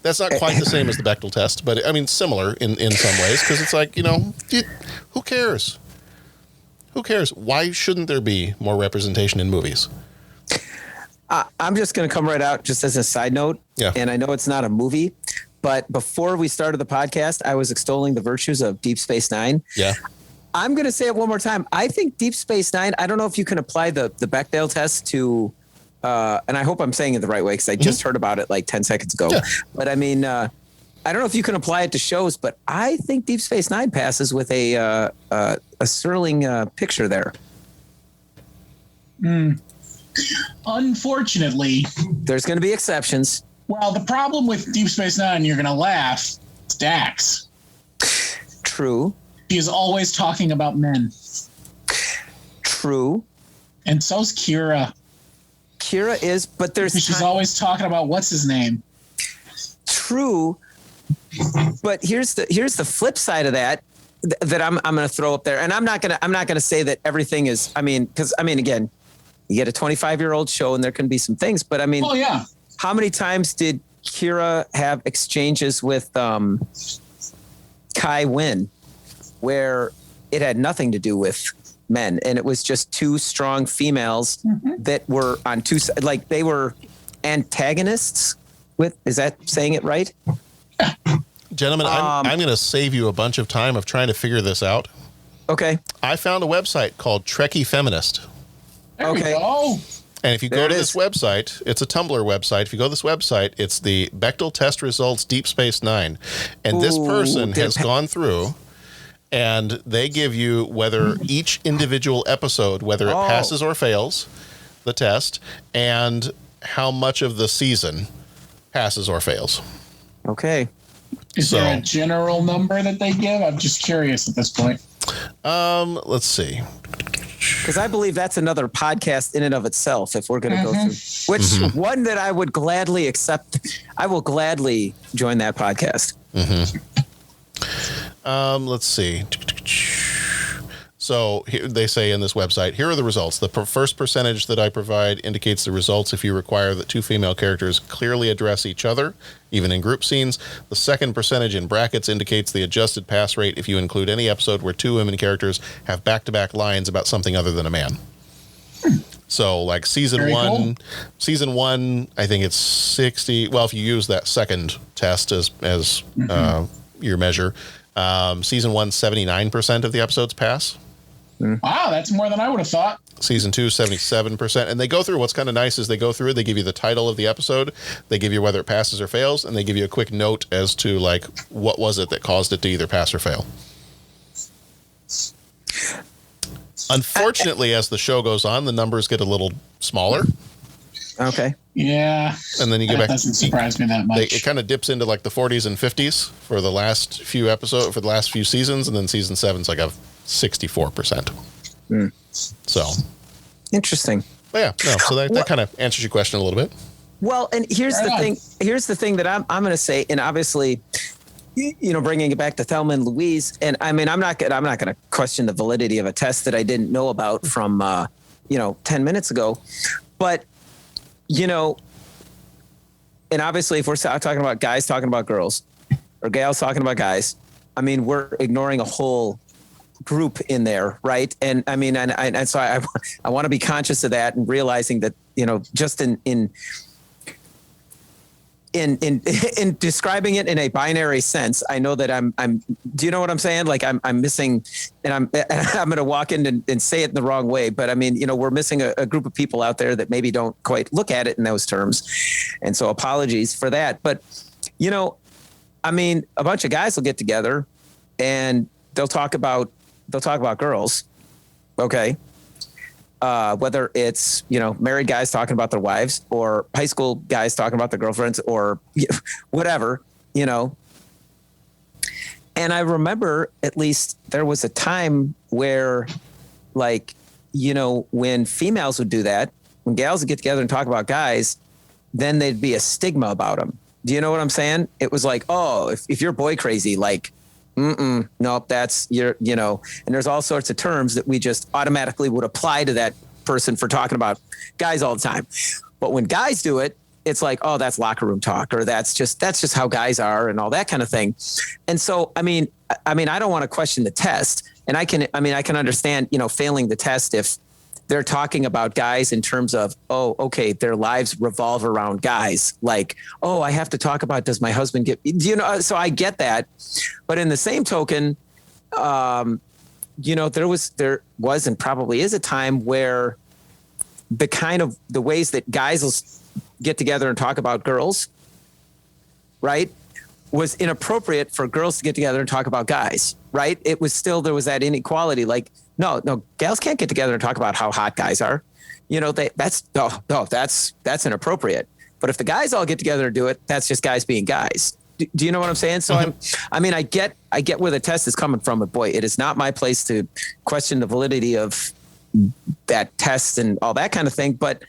that's not quite the same as the Bechdel test, but I mean, similar in some ways, because it's like, who cares? Who cares? Why shouldn't there be more representation in movies? I'm just going to come right out just as a side note. Yeah. And I know it's not a movie, but before we started the podcast, I was extolling the virtues of Deep Space Nine. Yeah. I'm going to say it one more time. I think Deep Space Nine, I don't know if you can apply the Bechdel test to, and I hope I'm saying it the right way because I just heard about it like 10 seconds ago. Yeah. But I mean, I don't know if you can apply it to shows, but I think Deep Space Nine passes with a sterling picture there. Unfortunately, there's going to be exceptions. Well, the problem with Deep Space Nine, you're going to laugh, it's Dax. True. He is always talking about men. True. And so's Kira. Kira is, but she's always talking about what's his name. True. But here's the flip side of that I'm going to throw up there. And I'm not going to say that everything is, because again, you get a 25-year-old show and there can be some things, but oh yeah. How many times did Kira have exchanges with Kai Wynn where it had nothing to do with men and it was just two strong females that were on two sides, like they were antagonists with, is that saying it right? Gentlemen, I'm going to save you a bunch of time of trying to figure this out. Okay. I found a website called Trekkie Feminist. There we go. And if you go to this website, it's a Tumblr website. If you go to this website, it's the Bechdel test results Deep Space Nine. And this person has gone through and they give you whether each individual episode, whether it passes or fails the test, and how much of the season passes or fails. Okay. Is there a general number that they give? I'm just curious at this point. Let's see. Because I believe that's another podcast in and of itself. If we're going to go through, which one that I would gladly accept, I will gladly join that podcast. Let's see. So here, they say in this website, here are the results. The first percentage that I provide indicates the results if you require that two female characters clearly address each other, even in group scenes. The second percentage in brackets indicates the adjusted pass rate if you include any episode where two women characters have back-to-back lines about something other than a man. So like season one, I think it's 60. Well, if you use that second test as your measure, season 1, 79% of the episodes pass. Wow, that's more than I would have thought. Season 2, 77%. And they go through, what's kind of nice is they go through, they give you the title of the episode, they give you whether it passes or fails, and they give you a quick note as to like, what was it that caused it to either pass or fail. Unfortunately, as the show goes on, the numbers get a little smaller. Okay. Yeah. And then you get back. Doesn't surprise me that much. It kind of dips into like the 40s and 50s for the last few episodes, for the last few seasons, and then season 7's like a 64%. So interesting. But yeah, no. So that kind of answers your question a little bit. Well, and here's the thing. Here's the thing that I'm going to say, and obviously, bringing it back to Thelma and Louise, and I mean, I'm not going to question the validity of a test that I didn't know about from 10 minutes ago, but. And obviously if we're talking about guys talking about girls or gals talking about guys, I mean, we're ignoring a whole group in there. Right. And I mean, and so I want to be conscious of that and realizing that, just in describing it in a binary sense, I know that I'm, do you know what I'm saying? Like I'm missing, and I'm going to walk in and say it in the wrong way. But I mean, we're missing a group of people out there that maybe don't quite look at it in those terms. And so apologies for that. But, I mean, a bunch of guys will get together and they'll talk about girls. Okay. Whether it's, married guys talking about their wives or high school guys talking about their girlfriends or whatever, And I remember at least there was a time where, like, you know, when females would do that, when gals would get together and talk about guys, then there'd be a stigma about them. Do you know what I'm saying? It was like, oh, if you're boy crazy, like, nope, that's you know, and there's all sorts of terms that we just automatically would apply to that person for talking about guys all the time. But when guys do it, it's like, oh, that's locker room talk, or that's just how guys are and all that kind of thing. And so, I mean, I don't want to question the test, and I can understand, you know, failing the test if they're talking about guys in terms of, oh, okay, their lives revolve around guys. Like, oh, I have to talk about, does my husband get, you know, so I get that. But in the same token, you know, there was and probably is a time where the ways that guys will get together and talk about girls, right, was inappropriate for girls to get together and talk about guys, right? It was still, there was that inequality. Like, no, gals can't get together and talk about how hot guys are. You know, that's inappropriate. But if the guys all get together and do it, that's just guys being guys. Do you know what I'm saying? So I get where the test is coming from, but boy, it is not my place to question the validity of that test and all that kind of thing. But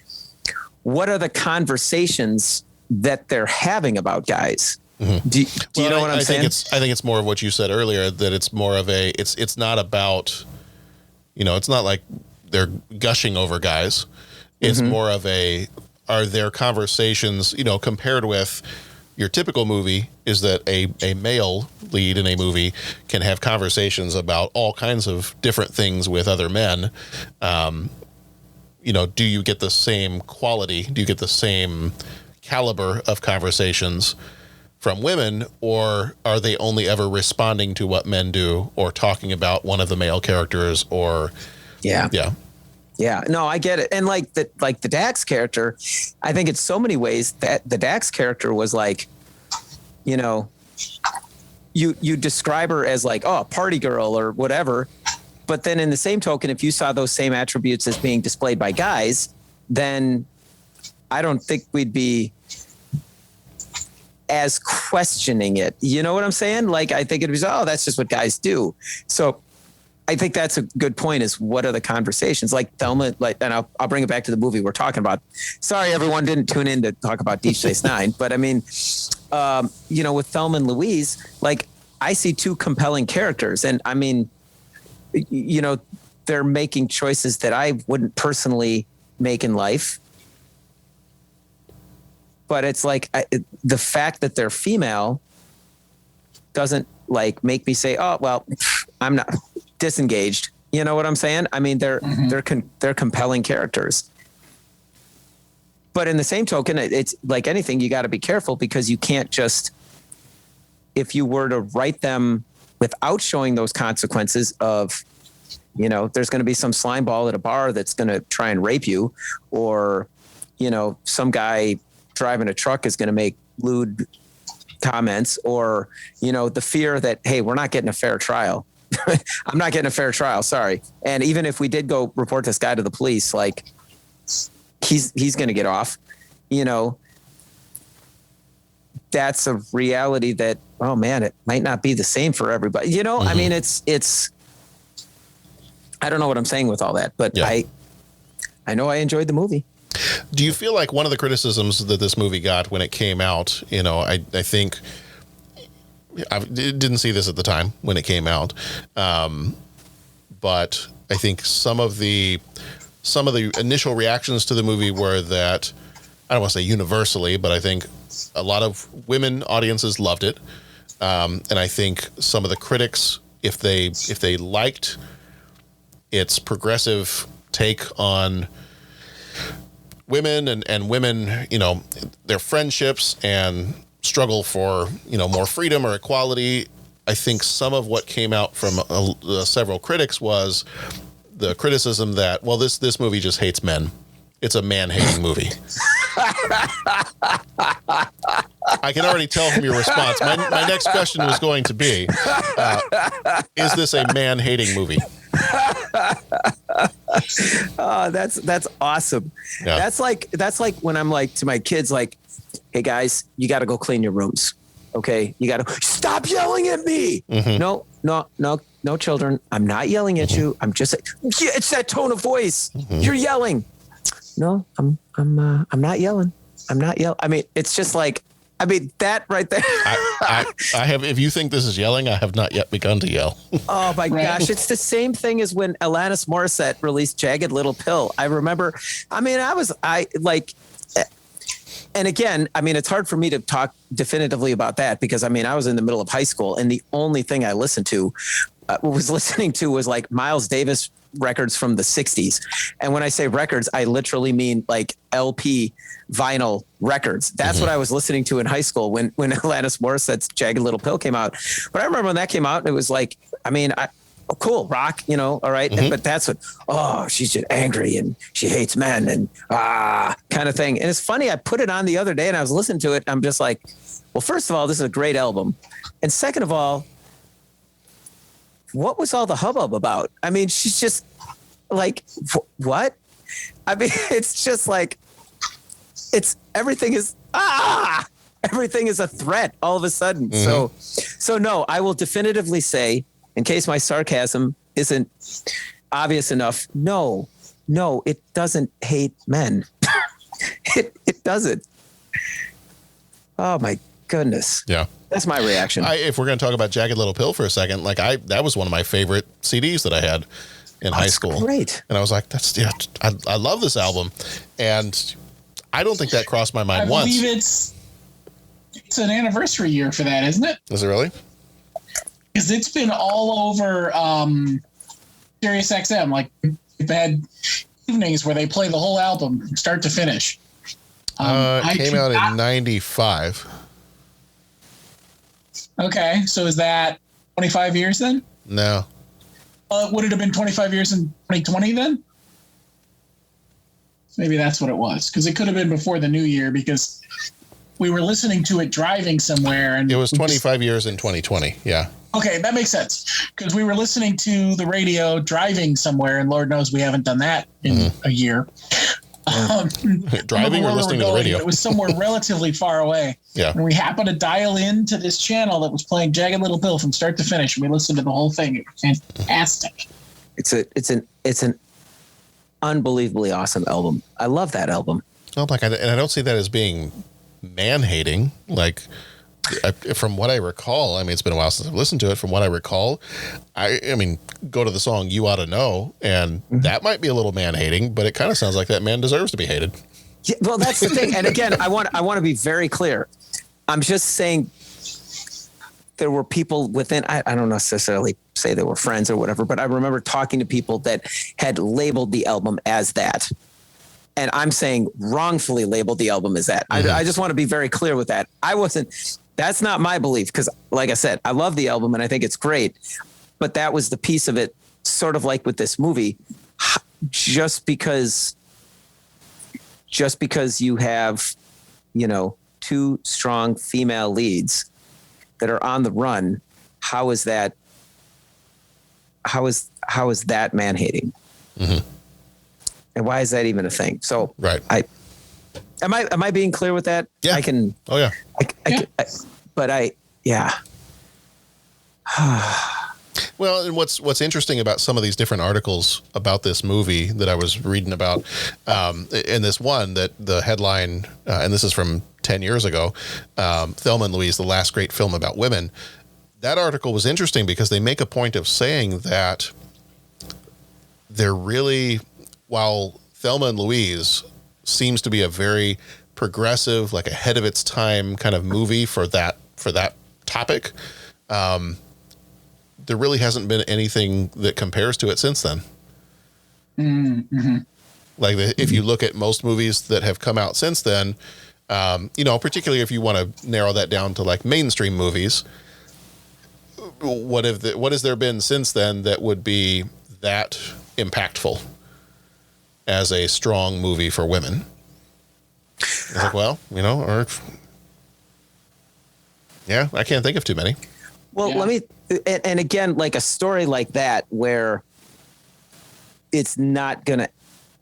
what are the conversations that they're having about guys? Do you know what I'm saying? I think it's more of what you said earlier, that it's more of it's not about, you know, it's not like they're gushing over guys. It's more of are there conversations, you know, compared with your typical movie, is that a male lead in a movie can have conversations about all kinds of different things with other men. You know, do you get the same quality? Do you get the same caliber of conversations from women, or are they only ever responding to what men do or talking about one of the male characters? Or yeah, no, I get it. And like the Dax character, I think in so many ways that the Dax character was like, you know, you describe her as like, oh, a party girl or whatever. But then in the same token, if you saw those same attributes as being displayed by guys, then I don't think we'd be as questioning it. You know what I'm saying? Like, I think it'd be, oh, that's just what guys do. So I think that's a good point, is what are the conversations? Like Thelma, and I'll bring it back to the movie we're talking about. Sorry, everyone didn't tune in to talk about Deep Space Nine, but I mean, you know, with Thelma and Louise, like, I see two compelling characters, and I mean, you know, they're making choices that I wouldn't personally make in life. But it's like the fact that they're female doesn't like make me say, oh, well, I'm not disengaged. You know what I'm saying? I mean, they're compelling characters. But in the same token, it's like anything, you got to be careful, because you can't just, if you were to write them without showing those consequences of, you know, there's going to be some slime ball at a bar that's going to try and rape you, or, you know, some guy driving a truck is going to make lewd comments, or, you know, the fear that, hey, we're not getting a fair trial. I'm not getting a fair trial. Sorry. And even if we did go report this guy to the police, like, he's going to get off, you know. That's a reality that, oh man, it might not be the same for everybody. You know, I mean, it's, I don't know what I'm saying with all that, but yeah. I know I enjoyed the movie. Do you feel like one of the criticisms that this movie got when it came out, you know, I think I didn't see this at the time when it came out, but I think some of the initial reactions to the movie were that, I don't want to say universally, but I think a lot of women audiences loved it. And I think some of the critics, if they liked its progressive take on women and women, you know, their friendships and struggle for, you know, more freedom or equality, I think some of what came out from several critics was the criticism that, well, this movie just hates men. It's a man-hating movie. I can already tell from your response. My next question was going to be, is this a man-hating movie? Oh, that's awesome. Yeah. That's like when I'm like to my kids, like, hey guys, you got to go clean your rooms. Okay. You got to stop yelling at me. No, children. I'm not yelling at you. I'm just, it's that tone of voice. You're yelling. No, I'm not yelling. I'm not yelling. I mean, it's just like, that right there. I have, if you think this is yelling, I have not yet begun to yell. Oh my gosh. It's the same thing as when Alanis Morissette released Jagged Little Pill. I remember, and again, it's hard for me to talk definitively about that because I was in the middle of high school and the only thing I listened to was like Miles Davis records from the 60s. And when I say records, I literally mean like LP vinyl records. That's what I was listening to in high school when Alanis Morissette's Jagged Little Pill came out. But I remember when that came out, it was like, cool, rock, all right. But that's what, she's just angry and she hates men and kind of thing. And it's funny, I put it on the other day and I was listening to it. And I'm just like, well, first of all, this is a great album. And second of all, what was all the hubbub about? She's just like, what? It's just like, everything is a threat all of a sudden. So no, I will definitively say, in case my sarcasm isn't obvious enough, no, it doesn't hate men. It doesn't. Oh my goodness. Yeah. That's my reaction. If we're going to talk about Jagged Little Pill for a second, that was one of my favorite CDs that I had in high school. Great. And I was like, I love this album. And I don't think that crossed my mind once. I believe it's an anniversary year for that, isn't it? Is it really? Because it's been all over Sirius XM. Like, we've had evenings where they play the whole album from start to finish. It came out in 95. Okay, so is that 25 years then? No. Would it have been 25 years in 2020 then? Maybe that's what it was. Because it could have been before the new year because we were listening to it driving somewhere. And it was 25 years in 2020, yeah. Okay, that makes sense. Because we were listening to the radio driving somewhere, and Lord knows we haven't done that in a year. Driving or listening to the radio? It was somewhere relatively far away. Yeah. And we happened to dial into this channel that was playing Jagged Little Pill from start to finish. And we listened to the whole thing. It was fantastic. It's an unbelievably awesome album. I love that album. Oh my God. And I don't see that as being man-hating. Like, from what I recall, it's been a while since I've listened to it. From what I recall, go to the song "You Ought to Know," and that might be a little man-hating, but it kind of sounds like that man deserves to be hated. Yeah, well, that's the thing. And again, I want to be very clear. I'm just saying there were people within. I don't necessarily say they were friends or whatever, but I remember talking to people that had labeled the album as that. And I'm saying wrongfully labeled the album as that. I just want to be very clear with that. That's not my belief because, like I said, I love the album and I think it's great. But that was the piece of it, sort of like with this movie, just because you have, two strong female leads that are on the run, how is that man-hating? And why is that even a thing? So right. Am I being clear with that? Yeah. I can. Oh yeah. Well, and what's interesting about some of these different articles about this movie that I was reading about, in this one that the headline, and this is from 10 years ago, Thelma Louise, the last great film about women. That article was interesting because they make a point of saying that they're really, while Thelma and Louise seems to be a very progressive, like ahead of its time kind of movie for that topic, there really hasn't been anything that compares to it since then. Like if you look at most movies that have come out since then, particularly if you want to narrow that down to like mainstream movies, what has there been since then that would be that impactful as a strong movie for women? It's like, I can't think of too many. Well, let me, and again, like a story like that where it's not going to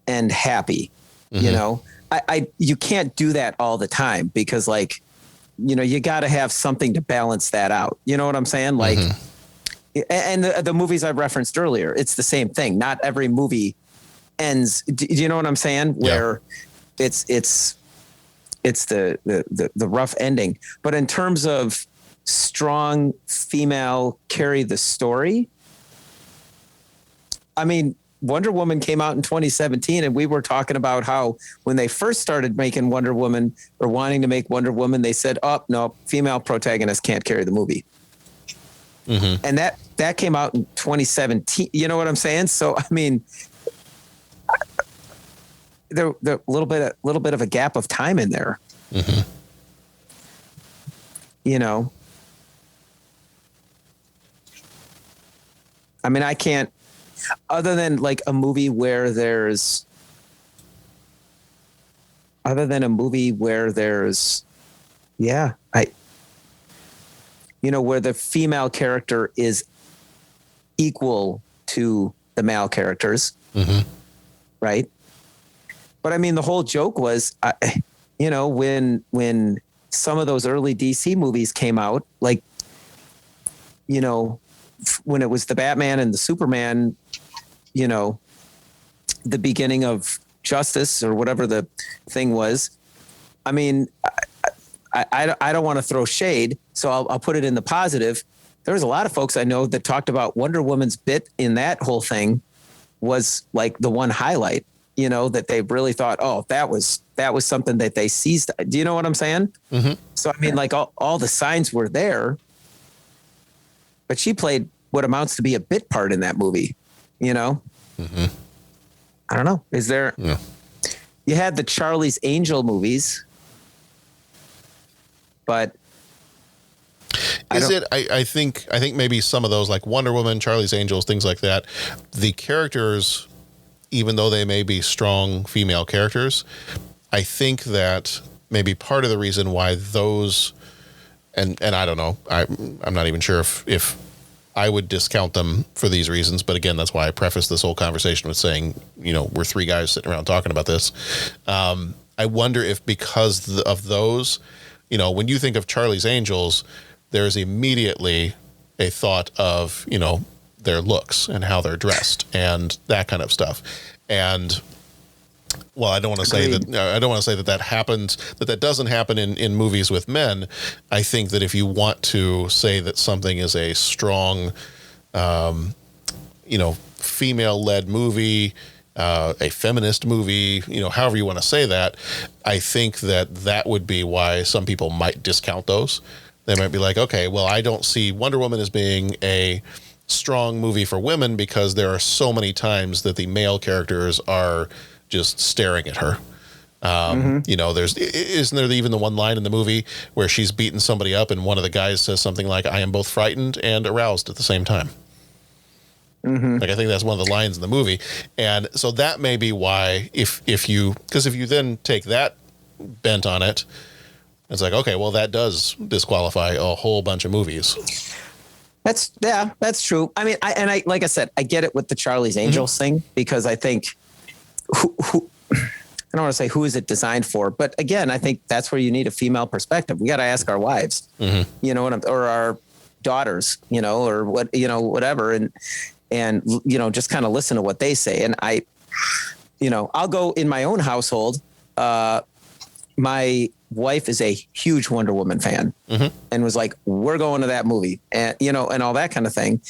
end happy, you can't do that all the time because like you got to have something to balance that out. You know what I'm saying? Like, and the movies I referenced earlier, it's the same thing. Not every movie ends. Do you know what I'm saying? Where it's the rough ending. But in terms of strong female carry the story, I mean, Wonder Woman came out in 2017, and we were talking about how when they first started making Wonder Woman or wanting to make Wonder Woman, they said, "Oh no, female protagonist can't carry the movie." And that came out in 2017. You know what I'm saying? So I mean, there a little bit of a gap of time in there. You know, I mean, I can't. Other than like a movie where there's, where the female character is equal to the male characters, right? But I mean, the whole joke was, when some of those early DC movies came out, like, when it was the Batman and the Superman, the beginning of Justice or whatever the thing was. I mean, I don't want to throw shade, so I'll put it in the positive. There was a lot of folks I know that talked about Wonder Woman's bit in that whole thing was like the one highlight, that they really thought, oh, that was something that they seized. Do you know what I'm saying? So, I mean, like all the signs were there, but she played what amounts to be a bit part in that movie, I don't know. Is there, you had the Charlie's Angel movies, but I think maybe some of those like Wonder Woman, Charlie's Angels, things like that, the characters, even though they may be strong female characters, I think that maybe part of the reason why those, and I don't know, I'm not even sure if I would discount them for these reasons, but again, that's why I preface this whole conversation with saying, we're three guys sitting around talking about this. I wonder if because of those, when you think of Charlie's Angels, there's immediately a thought of, their looks and how they're dressed and that kind of stuff. And well, I don't want to say that happens, that doesn't happen in movies with men. I think that if you want to say that something is a strong, female-led movie, a feminist movie, however you want to say that, I think that would be why some people might discount those. They might be like, okay, well, I don't see Wonder Woman as being a strong movie for women because there are so many times that the male characters are just staring at her. Isn't there even the one line in the movie where she's beating somebody up and one of the guys says something like, "I am both frightened and aroused at the same time." Like, I think that's one of the lines in the movie. And so that may be why if you then take that bent on it, it's like, okay, well, that does disqualify a whole bunch of movies. That's true. I mean, I like I said, I get it with the Charlie's Angels thing, because I think who I don't want to say who is it designed for, but again, I think that's where you need a female perspective. We got to ask our wives, or our daughters, or what, whatever. And just kind of listen to what they say. And I'll go in my own household. My wife is a huge Wonder Woman fan and was like, we're going to that movie and, and all that kind of thing.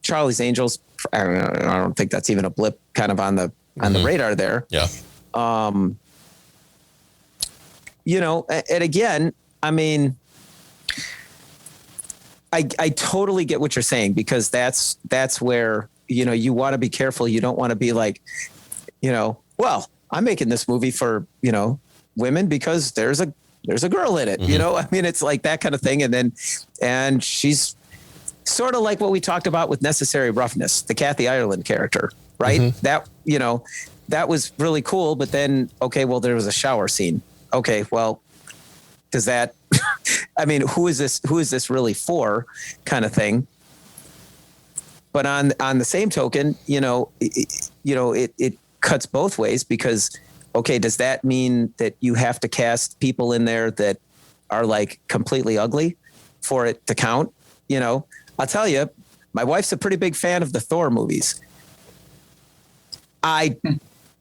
Charlie's Angels, I don't think that's even a blip kind of on the radar there. Yeah. And again, I mean, I totally get what you're saying, because that's where, you want to be careful. You don't want to be like, well, I'm making this movie for, women because there's a girl in it, I mean, it's like that kind of thing. And she's sort of like what we talked about with Necessary Roughness, the Kathy Ireland character, right? That, that was really cool. But then, okay, well, there was a shower scene. Okay, well, does that, I mean, who is this really for, kind of thing? But on the same token, it cuts both ways, because, okay, does that mean that you have to cast people in there that are like completely ugly for it to count. You know, I'll tell you, my wife's a pretty big fan of the Thor movies. I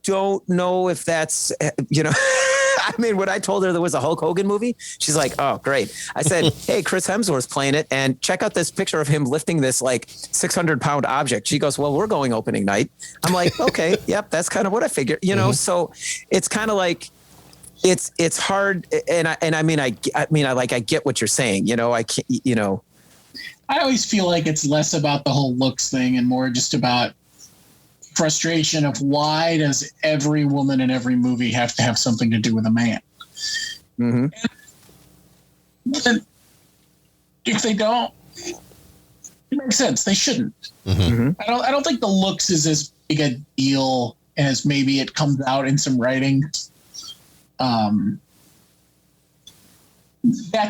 don't know if that's, you know, I mean, when I told her there was a Hulk Hogan movie, she's like, oh, great. I said, hey, Chris Hemsworth's playing it. And check out this picture of him lifting this like 600-pound object. She goes, well, we're going opening night. I'm like, okay, yep, that's kind of what I figured, you know? So it's kind of like, it's hard. And I get what you're saying. You know, I can't, you know. I always feel like it's less about the whole looks thing and more just about frustration of why does every woman in every movie have to have something to do with a man? Mm-hmm. And if they don't, it makes sense. They shouldn't. Mm-hmm. I don't think the looks is as big a deal as maybe it comes out in some writing. That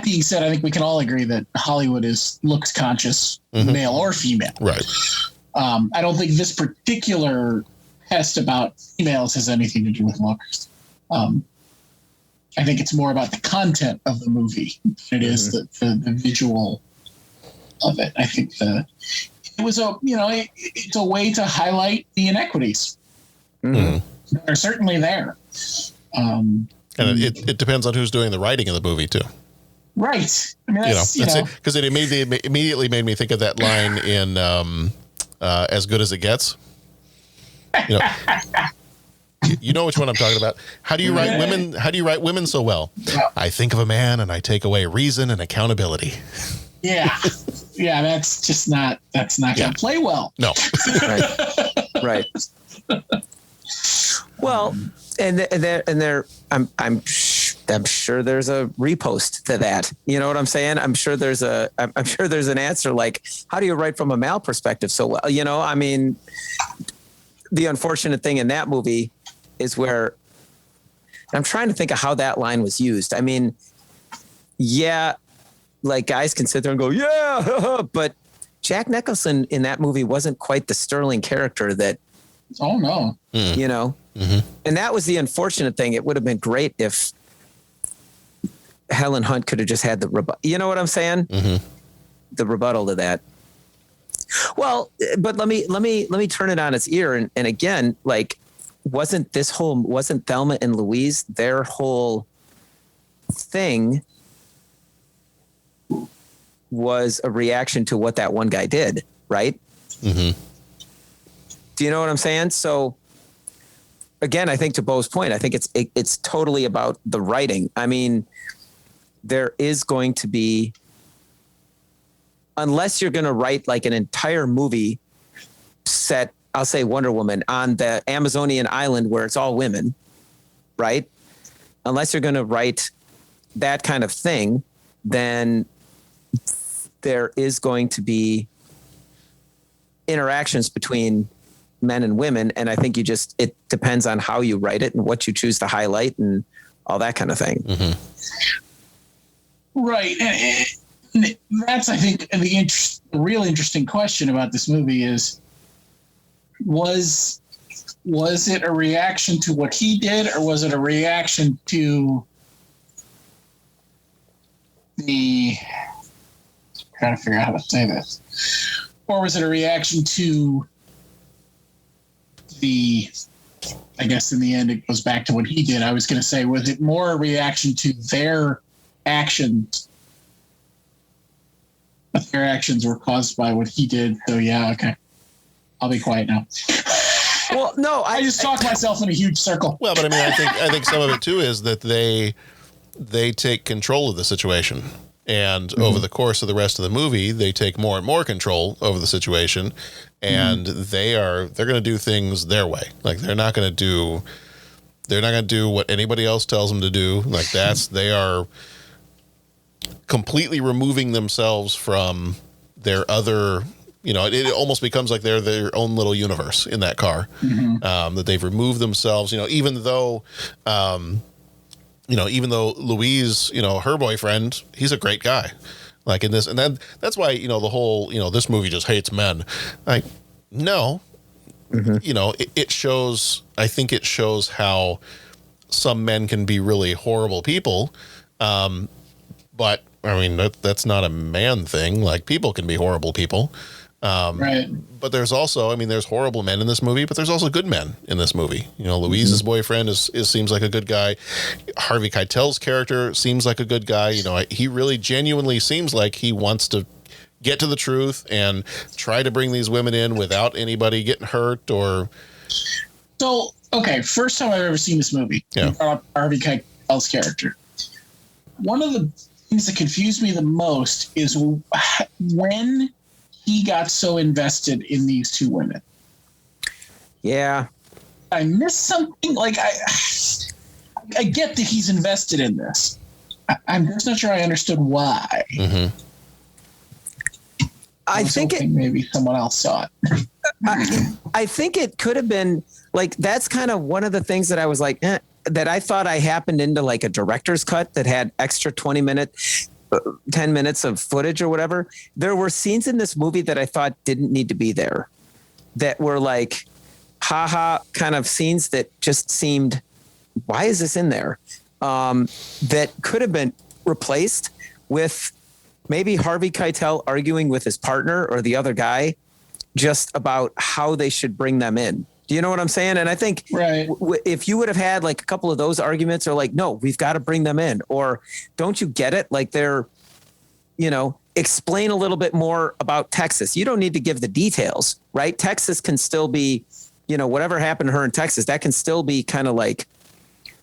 being said, I think we can all agree that Hollywood is looks conscious, male or female. Right. I don't think this particular test about females has anything to do with looks. I think it's more about the content of the movie than it is the visual of it. I think it's a way to highlight the inequities. They're certainly there. And it depends on who's doing the writing of the movie too. Right. I mean, that's it. Because it immediately made me think of that line in As Good as It Gets. You know, you know which one I'm talking about. How do you write women? How do you write women so well? I think of a man and I take away reason and accountability. Yeah. Yeah. That's not going to play well. No. Right. Well, I'm sure there's a repost to that. You know what I'm saying? I'm sure there's an answer like, how do you write from a male perspective so well? You know, I mean, the unfortunate thing in that movie is where I'm trying to think of how that line was used. I mean, yeah, like guys can sit there and go, yeah, but Jack Nicholson in that movie wasn't quite the sterling character that, oh no, you know, and that was the unfortunate thing. It would have been great if Helen Hunt could have just had the rebuttal. You know what I'm saying? The rebuttal to that. Well, but let me turn it on its ear. And again, like, wasn't Thelma and Louise, their whole thing was a reaction to what that one guy did, right? Do you know what I'm saying? So again, I think to Bo's point, I think it's totally about the writing. I mean, there is going to be, unless you're going to write like an entire movie set, I'll say Wonder Woman on the Amazonian island where it's all women, right? Unless you're going to write that kind of thing, then there is going to be interactions between men and women. And I think it depends on how you write it and what you choose to highlight and all that kind of thing. Right. And that's, I think, the real interesting question about this movie is, was it a reaction to what he did, or was it a reaction to trying to figure out how to say this, or was it a reaction to I guess in the end it goes back to what he did. I was going to say, was it more a reaction to their actions? Their actions were caused by what he did. So yeah, okay. I'll be quiet now. Well, no, I just talked myself in a huge circle. Well, but I mean, I think some of it too is that they take control of the situation, and over the course of the rest of the movie, they take more and more control over the situation, and they're going to do things their way. Like they're not going to do what anybody else tells them to do. Like they are completely removing themselves from their other. You know, it almost becomes like they're their own little universe in that car, that they've removed themselves, you know, even though Louise, you know, her boyfriend, he's a great guy, like in this. And then that's why, you know, the whole, you know, this movie just hates men. Like, no, you know, it shows, I think it shows how some men can be really horrible people. But I mean, that's not a man thing. Like, people can be horrible people. Right. But there's also, I mean, there's horrible men in this movie, but there's also good men in this movie. You know, Louise's boyfriend seems like a good guy. Harvey Keitel's character seems like a good guy. You know, he really genuinely seems like he wants to get to the truth and try to bring these women in without anybody getting hurt or. So, okay, first time I've ever seen this movie. Yeah. You brought up Harvey Keitel's character. One of the things that confused me the most is when he got so invested in these two women. Yeah. I missed something. Like, I get that he's invested in this. I'm just not sure I understood why. Mm-hmm. I think maybe someone else saw it. I think it could have been like, that's kind of one of the things that I was like, that I thought I happened into like a director's cut that had extra 10 minutes of footage or whatever. There were scenes in this movie that I thought didn't need to be there, that were like, haha kind of scenes that just seemed, why is this in there? That could have been replaced with maybe Harvey Keitel arguing with his partner or the other guy just about how they should bring them in. Do you know what I'm saying? And I think if you would have had like a couple of those arguments, or like, no, we've got to bring them in, or don't you get it? Like, they're, you know, explain a little bit more about Texas. You don't need to give the details, right? Texas can still be, you know, whatever happened to her in Texas, that can still be kind of like,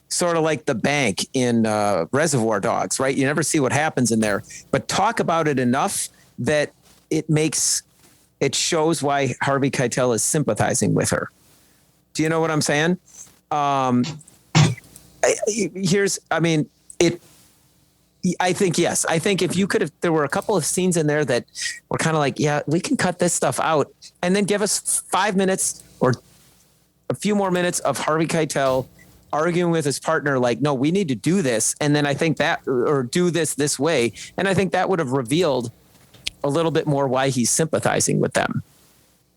sort of like the bank in Reservoir Dogs, right? You never see what happens in there, but talk about it enough that it shows why Harvey Keitel is sympathizing with her. Do you know what I'm saying? I think, yes. I think if you could have, there were a couple of scenes in there that were kind of like, yeah, we can cut this stuff out and then give us 5 minutes or a few more minutes of Harvey Keitel arguing with his partner, like, no, we need to do this. And then I think that, or do this way. And I think that would have revealed a little bit more why he's sympathizing with them.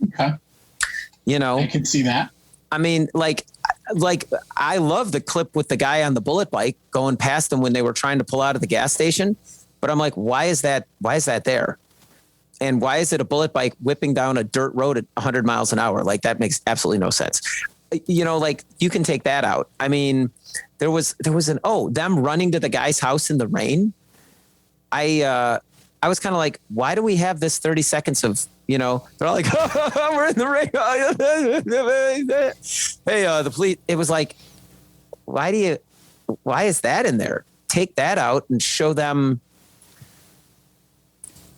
Okay. You know, I can see that. I mean, like I love the clip with the guy on the bullet bike going past them when they were trying to pull out of the gas station. But I'm like, why is that there? And why is it a bullet bike whipping down a dirt road at 100 miles an hour? Like, that makes absolutely no sense. You know, like, you can take that out. I mean, there was them running to the guy's house in the rain. I was kind of like, why do we have this 30 seconds of, you know, they're all like, oh, we're in the rain. Hey, the police. It was like, why is that in there? Take that out and show them,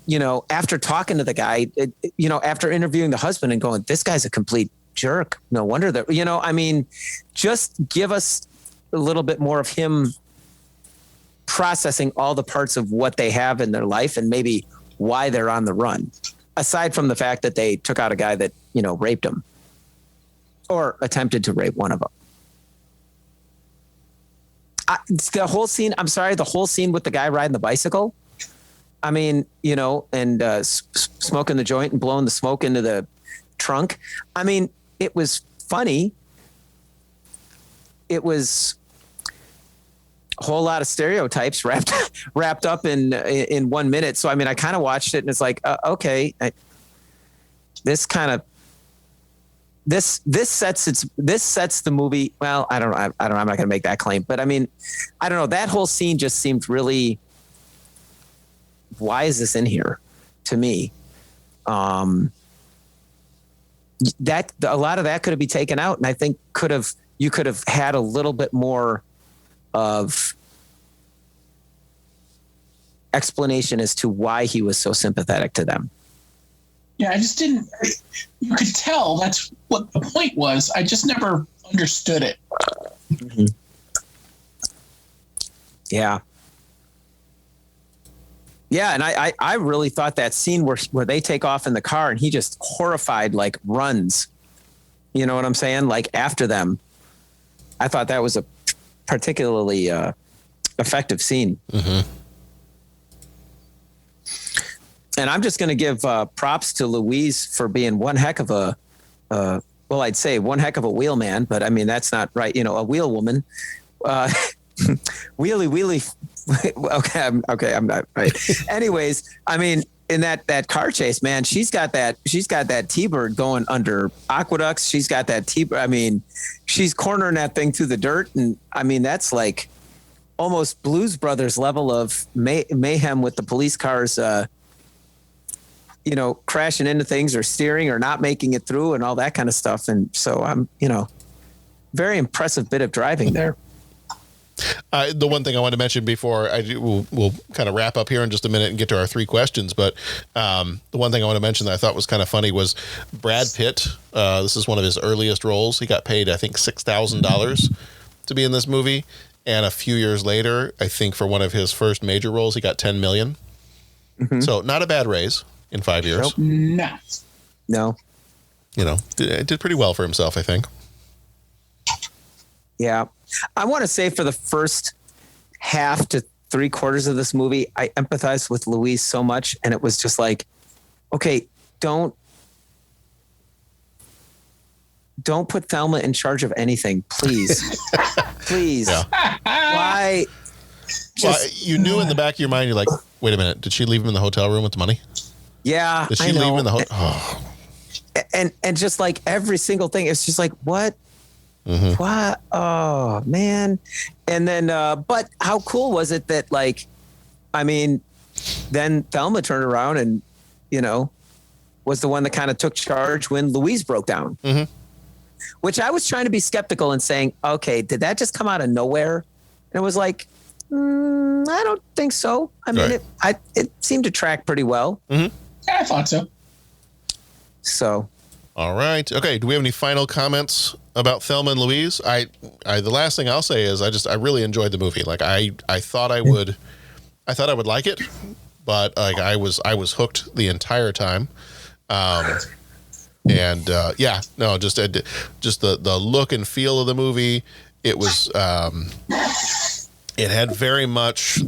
you know, after talking to the guy, you know, after interviewing the husband and going, this guy's a complete jerk. No wonder that, you know, I mean, just give us a little bit more of him processing all the parts of what they have in their life and maybe why they're on the run, aside from the fact that they took out a guy that, you know, raped him or attempted to rape one of them. The whole scene with the guy riding the bicycle. I mean, you know, and smoking the joint and blowing the smoke into the trunk. I mean, it was funny. It was a whole lot of stereotypes wrapped up in 1 minute. So, I mean, I kind of watched it and it's like, okay, this sets the movie. Well, I don't know. I'm not going to make that claim, but I mean, I don't know. That whole scene just seemed really, why is this in here to me? That a lot of that could have been taken out. And I think you could have had a little bit more of explanation as to why he was so sympathetic to them. Yeah, I just didn't. You could tell that's what the point was. I just never understood it. Mm-hmm. Yeah. Yeah, and I really thought that scene where they take off in the car and he just horrified, like, runs. You know what I'm saying? Like, after them. I thought that was a particularly effective scene. Mm-hmm. And I'm just going to give props to Louise for being one heck of a, I'd say one heck of a wheelman, but I mean, that's not right. You know, a wheel woman, wheelie Okay, I'm not right. Anyways, I mean, in that car chase, man, she's got that T-bird going under aqueducts. She's got that T-bird. I mean, she's cornering that thing through the dirt, and I mean that's like almost Blues Brothers level of mayhem with the police cars, crashing into things or steering or not making it through and all that kind of stuff. And so I'm, very impressive bit of driving there. The one thing I wanted to mention before we'll kind of wrap up here in just a minute and get to our 3 questions. But the one thing I want to mention that I thought was kind of funny was Brad Pitt. This is one of his earliest roles. He got paid, I think, $6,000 to be in this movie. And a few years later, I think for one of his first major roles, he got $10 million. Mm-hmm. So not a bad raise in 5 years. Nope. No. Did pretty well for himself, I think. Yeah. I want to say for the first half to 3/4 of this movie, I empathized with Louise so much. And it was just like, okay, don't put Thelma in charge of anything, please. Please. Yeah. Why? You knew in the back of your mind, you're like, wait a minute, did she leave him in the hotel room with the money? Yeah. Did she leave him in the hotel? And just like every single thing, it's just like, what? Mm-hmm. What? Oh, man. And then, but how cool was it that, like, I mean, then Thelma turned around and, was the one that kind of took charge when Louise broke down. Mm-hmm. Which I was trying to be skeptical and saying, okay, did that just come out of nowhere? And it was like, I don't think so. I mean, right. It seemed to track pretty well. Mm-hmm. Yeah, I thought so. So. All right. Okay. Do we have any final comments about Thelma and Louise? The last thing I'll say is I really enjoyed the movie. Like I thought I would like it, but like I was hooked the entire time. And just the look and feel of the movie. It was it had very much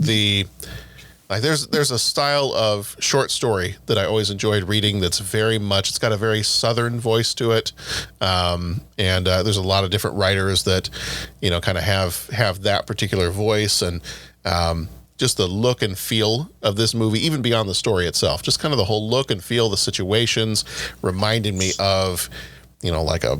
there's a style of short story that I always enjoyed reading. That's very much, it's got a very Southern voice to it. And there's a lot of different writers that, kind of have that particular voice, and just the look and feel of this movie, even beyond the story itself, just kind of the whole look and feel, the situations reminded me of, like a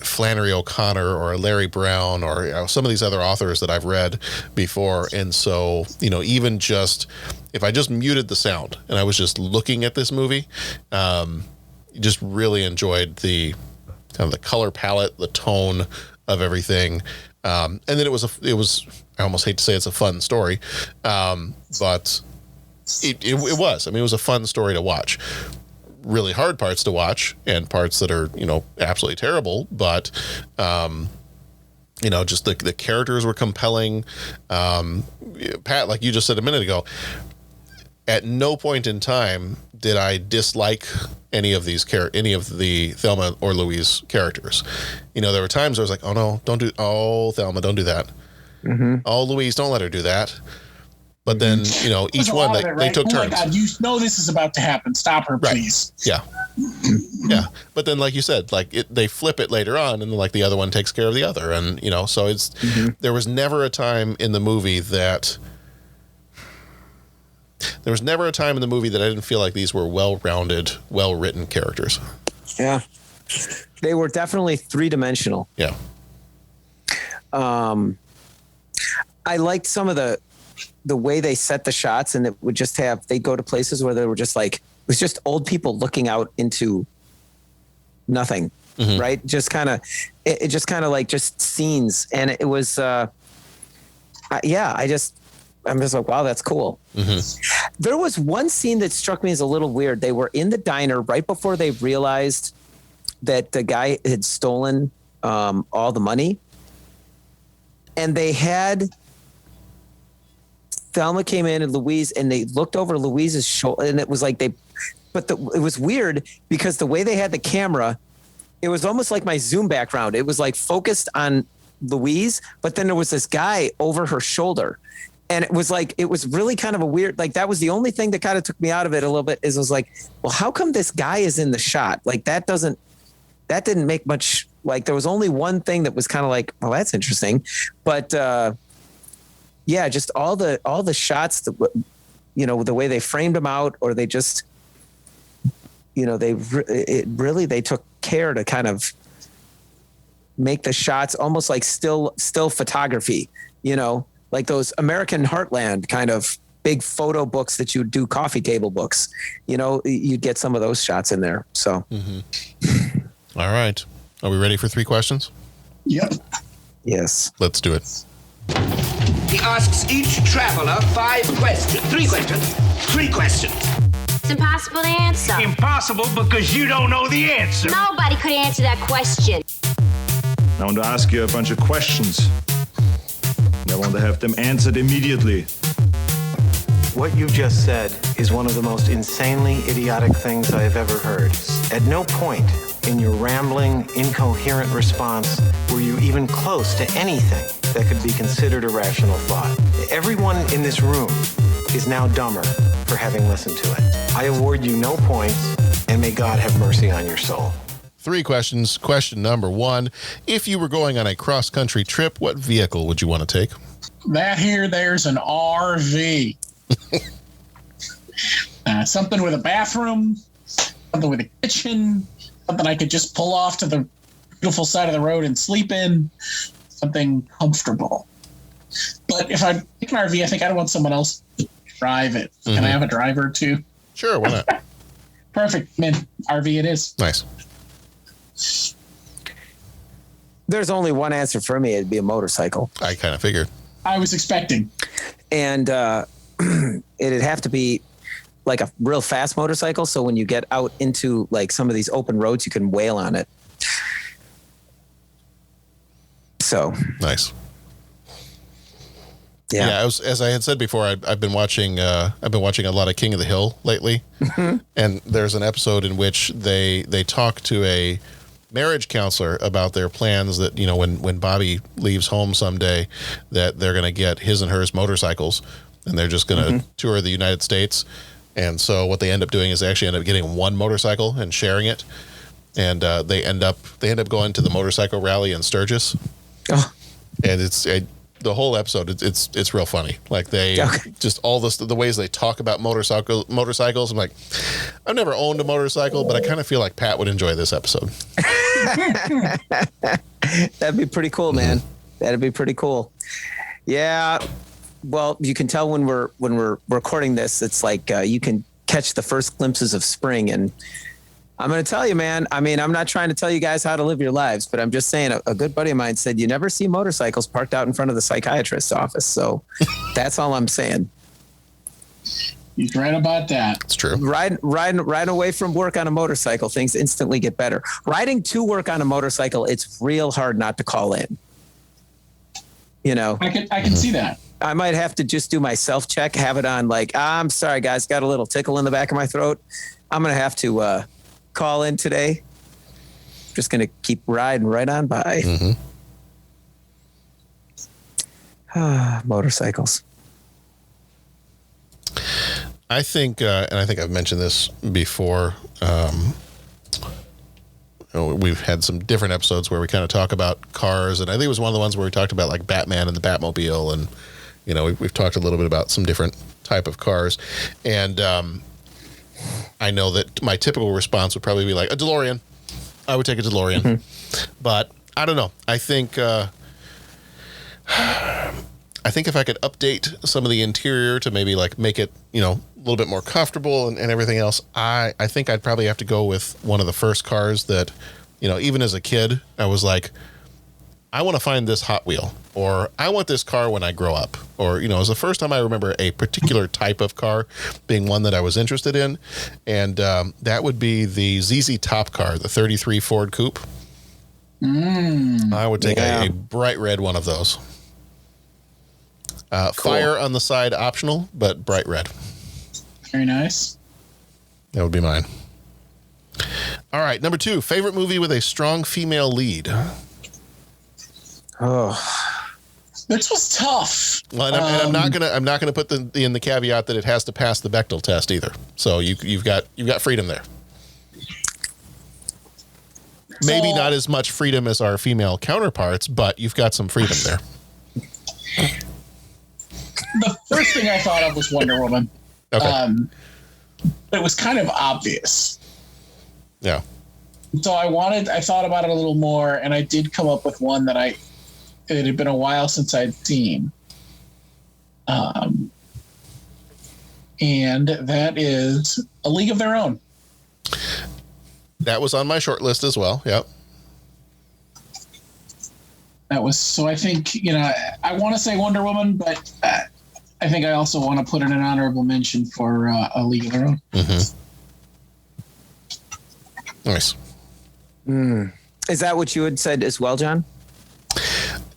Flannery O'Connor or a Larry Brown or some of these other authors that I've read before. And so, even just if I just muted the sound and I was just looking at this movie, just really enjoyed the kind of the color palette, the tone of everything. And then it was, I almost hate to say it's a fun story, but it was. I mean, it was a fun story to watch. Really hard parts to watch and parts that are, absolutely terrible, but, just the characters were compelling. Pat, like you just said a minute ago, at no point in time did I dislike any of the Thelma or Louise characters. There were times I was like, oh no, Thelma, don't do that. Mm-hmm. Oh, Louise, don't let her do that. But then, each one, they took turns. Oh my God, this is about to happen. Stop her, please. Right. Yeah. Yeah. But then, like you said, they flip it later on, and then the other one takes care of the other. And, so it's, there was never a time in the movie that I didn't feel like these were well-rounded, well-written characters. Yeah. They were definitely 3-dimensional. Yeah. I liked some of the way they set the shots, and it would just they'd go to places where they were just like, it was just old people looking out into nothing, mm-hmm. right? Just kind of, it just kind of like just scenes. And it was, I'm just like, wow, that's cool. Mm-hmm. There was one scene that struck me as a little weird. They were in the diner right before they realized that the guy had stolen all the money. And they had Thelma came in and Louise, and they looked over Louise's shoulder, and it was like it was weird because the way they had the camera, it was almost like my Zoom background. It was like focused on Louise, but then there was this guy over her shoulder. And it was really kind of a weird, that was the only thing that kind of took me out of it a little bit, is it was like, well, how come this guy is in the shot? That didn't make much, there was only one thing that was kind of like, well, that's interesting. But, yeah, just all the shots, the way they framed them out, or they just, they took care to kind of make the shots almost like still photography, like those American Heartland kind of big photo books that you do coffee table books, you'd get some of those shots in there. So, All right. Are we ready for 3 questions? Yep. Yes. Let's do it. He asks each traveler 5 questions. 3 questions. 3 questions. It's impossible to answer. Impossible because you don't know the answer. Nobody could answer that question. I want to ask you a bunch of questions. And I want to have them answered immediately. What you just said is one of the most insanely idiotic things I have ever heard. At no point in your rambling, incoherent response were you even close to anything that could be considered a rational thought. Everyone in this room is now dumber for having listened to it. I award you no points, and may God have mercy on your soul. 3 questions. Question number 1. If you were going on a cross-country trip, what vehicle would you want to take? There's an RV. Something with a bathroom, something with a kitchen, something I could just pull off to the beautiful side of the road and sleep in, something comfortable. But if I pick an RV, I think I'd want someone else to drive it. Can I have a driver too? Sure, why not? Perfect. RV it is. Nice. There's only one answer for me. It'd be a motorcycle. I kind of figured. I was expecting. And it'd have to be like a real fast motorcycle. So when you get out into like some of these open roads, you can wail on it. So nice. Yeah. As I had said before, I've been watching a lot of King of the Hill lately, and there's an episode in which they talk to a marriage counselor about their plans that when Bobby leaves home someday, that they're going to get his and hers motorcycles, and they're just going to tour the United States. And so what they end up doing is they actually end up getting one motorcycle and sharing it, and they end up going to the motorcycle rally in Sturgis. Oh. And the whole episode, it's real funny. Like just all the ways they talk about motorcycles. I'm like, I've never owned a motorcycle, but I kind of feel like Pat would enjoy this episode. That'd be pretty cool, man. That'd be pretty cool. Yeah. Well, you can tell when we're recording this, it's like you can catch the first glimpses of spring. And I'm going to tell you, man, I mean, I'm not trying to tell you guys how to live your lives, but I'm just saying a good buddy of mine said you never see motorcycles parked out in front of the psychiatrist's office. So that's all I'm saying. He's right about that. It's true. Riding away from work on a motorcycle, things instantly get better. Riding to work on a motorcycle, it's real hard not to call in. I can see that. I might have to just do my self-check, have it on like, I'm sorry, guys, got a little tickle in the back of my throat. I'm going to have to call in today. Just going to keep riding right on by. Motorcycles. I think, and I think I've mentioned this before, we've had some different episodes where we kind of talk about cars, and I think it was one of the ones where we talked about like Batman and the Batmobile, and we've talked a little bit about some different type of cars, and I know that my typical response would probably be like a DeLorean. I would take a DeLorean, but I don't know. I think if I could update some of the interior to maybe like make it, a little bit more comfortable and everything else, I think I'd probably have to go with one of the first cars that, even as a kid, I was like, I want to find this Hot Wheel, or I want this car when I grow up, or, it was the first time I remember a particular type of car being one that I was interested in. And that would be the ZZ Top car, the 33 Ford Coupe. I would take a bright red one of those. Cool. Fire on the side optional, but bright red. Very nice. That would be mine. All right, number 2, favorite movie with a strong female lead. Oh, this was tough. Well, and I'm not gonna put in the caveat that it has to pass the Bechdel test either. So you've got freedom there. Maybe not as much freedom as our female counterparts, but you've got some freedom there. first thing I thought of was Wonder Woman. Okay. It was kind of obvious. Yeah. So I thought about it a little more, and I did come up with one that it had been a while since I'd seen. And that is A League of Their Own. That was on my short list as well. Yep. That was, so I think, I want to say Wonder Woman, but I think I also want to put in an honorable mention for A League of Their Own. Mm-hmm. Nice. Is that what you had said as well, John?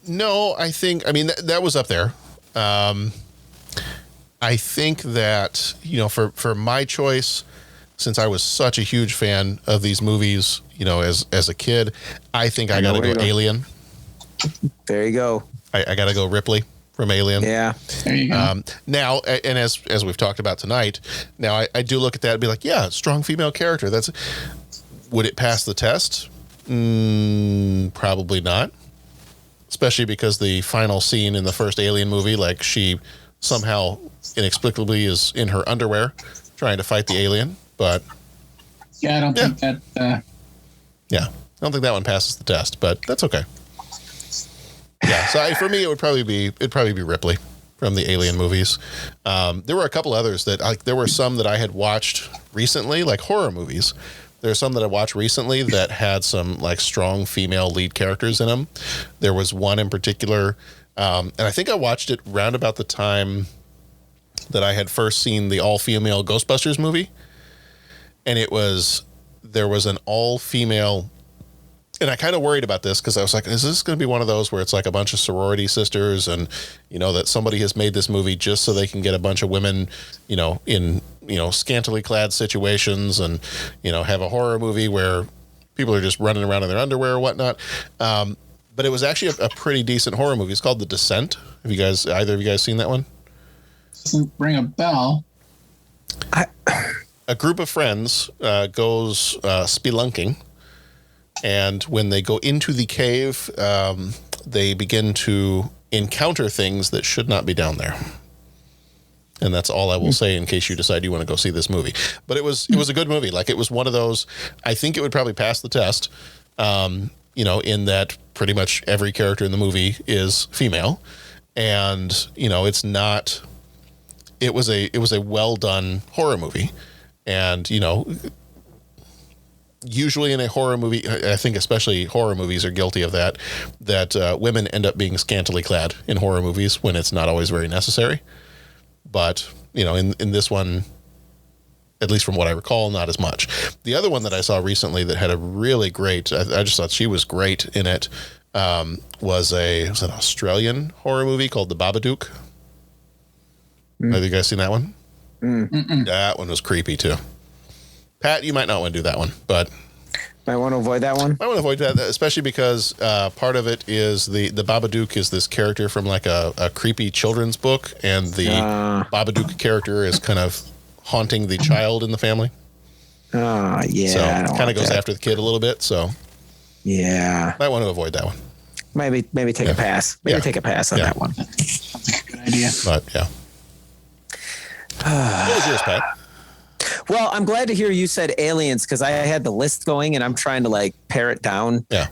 No, that was up there. I think that, for my choice, since I was such a huge fan of these movies, as a kid, I think I got to go Alien. There you go. I got to go Ripley from Alien. Yeah. There you go. Now, and as we've talked about tonight, now I do look at that and be like, yeah, strong female character. Would it pass the test? Probably not. Especially because the final scene in the first Alien movie, like she somehow inexplicably is in her underwear trying to fight the alien. But yeah, I don't think that. Yeah, I don't think that one passes the test, but that's okay. Yeah, so for me, it'd probably be Ripley from the Alien movies. There were a couple others there were some that I had watched recently, like horror movies. There are some that I watched recently that had some like strong female lead characters in them. There was one in particular, and I think I watched it round about the time that I had first seen the all-female Ghostbusters movie. And there was an all-female, and I kind of worried about this because I was like, is this going to be one of those where it's like a bunch of sorority sisters and, that somebody has made this movie just so they can get a bunch of women, in, scantily clad situations and, have a horror movie where people are just running around in their underwear or whatnot. But it was actually a pretty decent horror movie. It's called The Descent. Have either of you guys seen that one? Doesn't ring a bell. A group of friends goes spelunking, and when they go into the cave, they begin to encounter things that should not be down there. And that's all I will say in case you decide you want to go see this movie. But it was a good movie. Like, it was one of those, I think it would probably pass the test, in that pretty much every character in the movie is female. And, it's not, it was a well done horror movie. And, usually in a horror movie, I think especially horror movies are guilty of that women end up being scantily clad in horror movies when it's not always very necessary. But, in this one, at least from what I recall, not as much. The other one that I saw recently that had a really great, I just thought she was great in it, was an Australian horror movie called The Babadook. Have you guys seen that one? That one was creepy too. Pat, you might not want to do that one, but might want to avoid that one. I want to avoid that, especially because part of it is the Babadook is this character from like a creepy children's book, and the Babadook character is kind of haunting the child in the family. Yeah. So it kind of goes after the kid a little bit. So yeah, might want to avoid that one. Maybe take a pass. Take a pass on that one. Good idea. But yeah. What was yours, Pat? Well, I'm glad to hear you said Aliens because I had the list going and I'm trying to like pare it down. Yeah.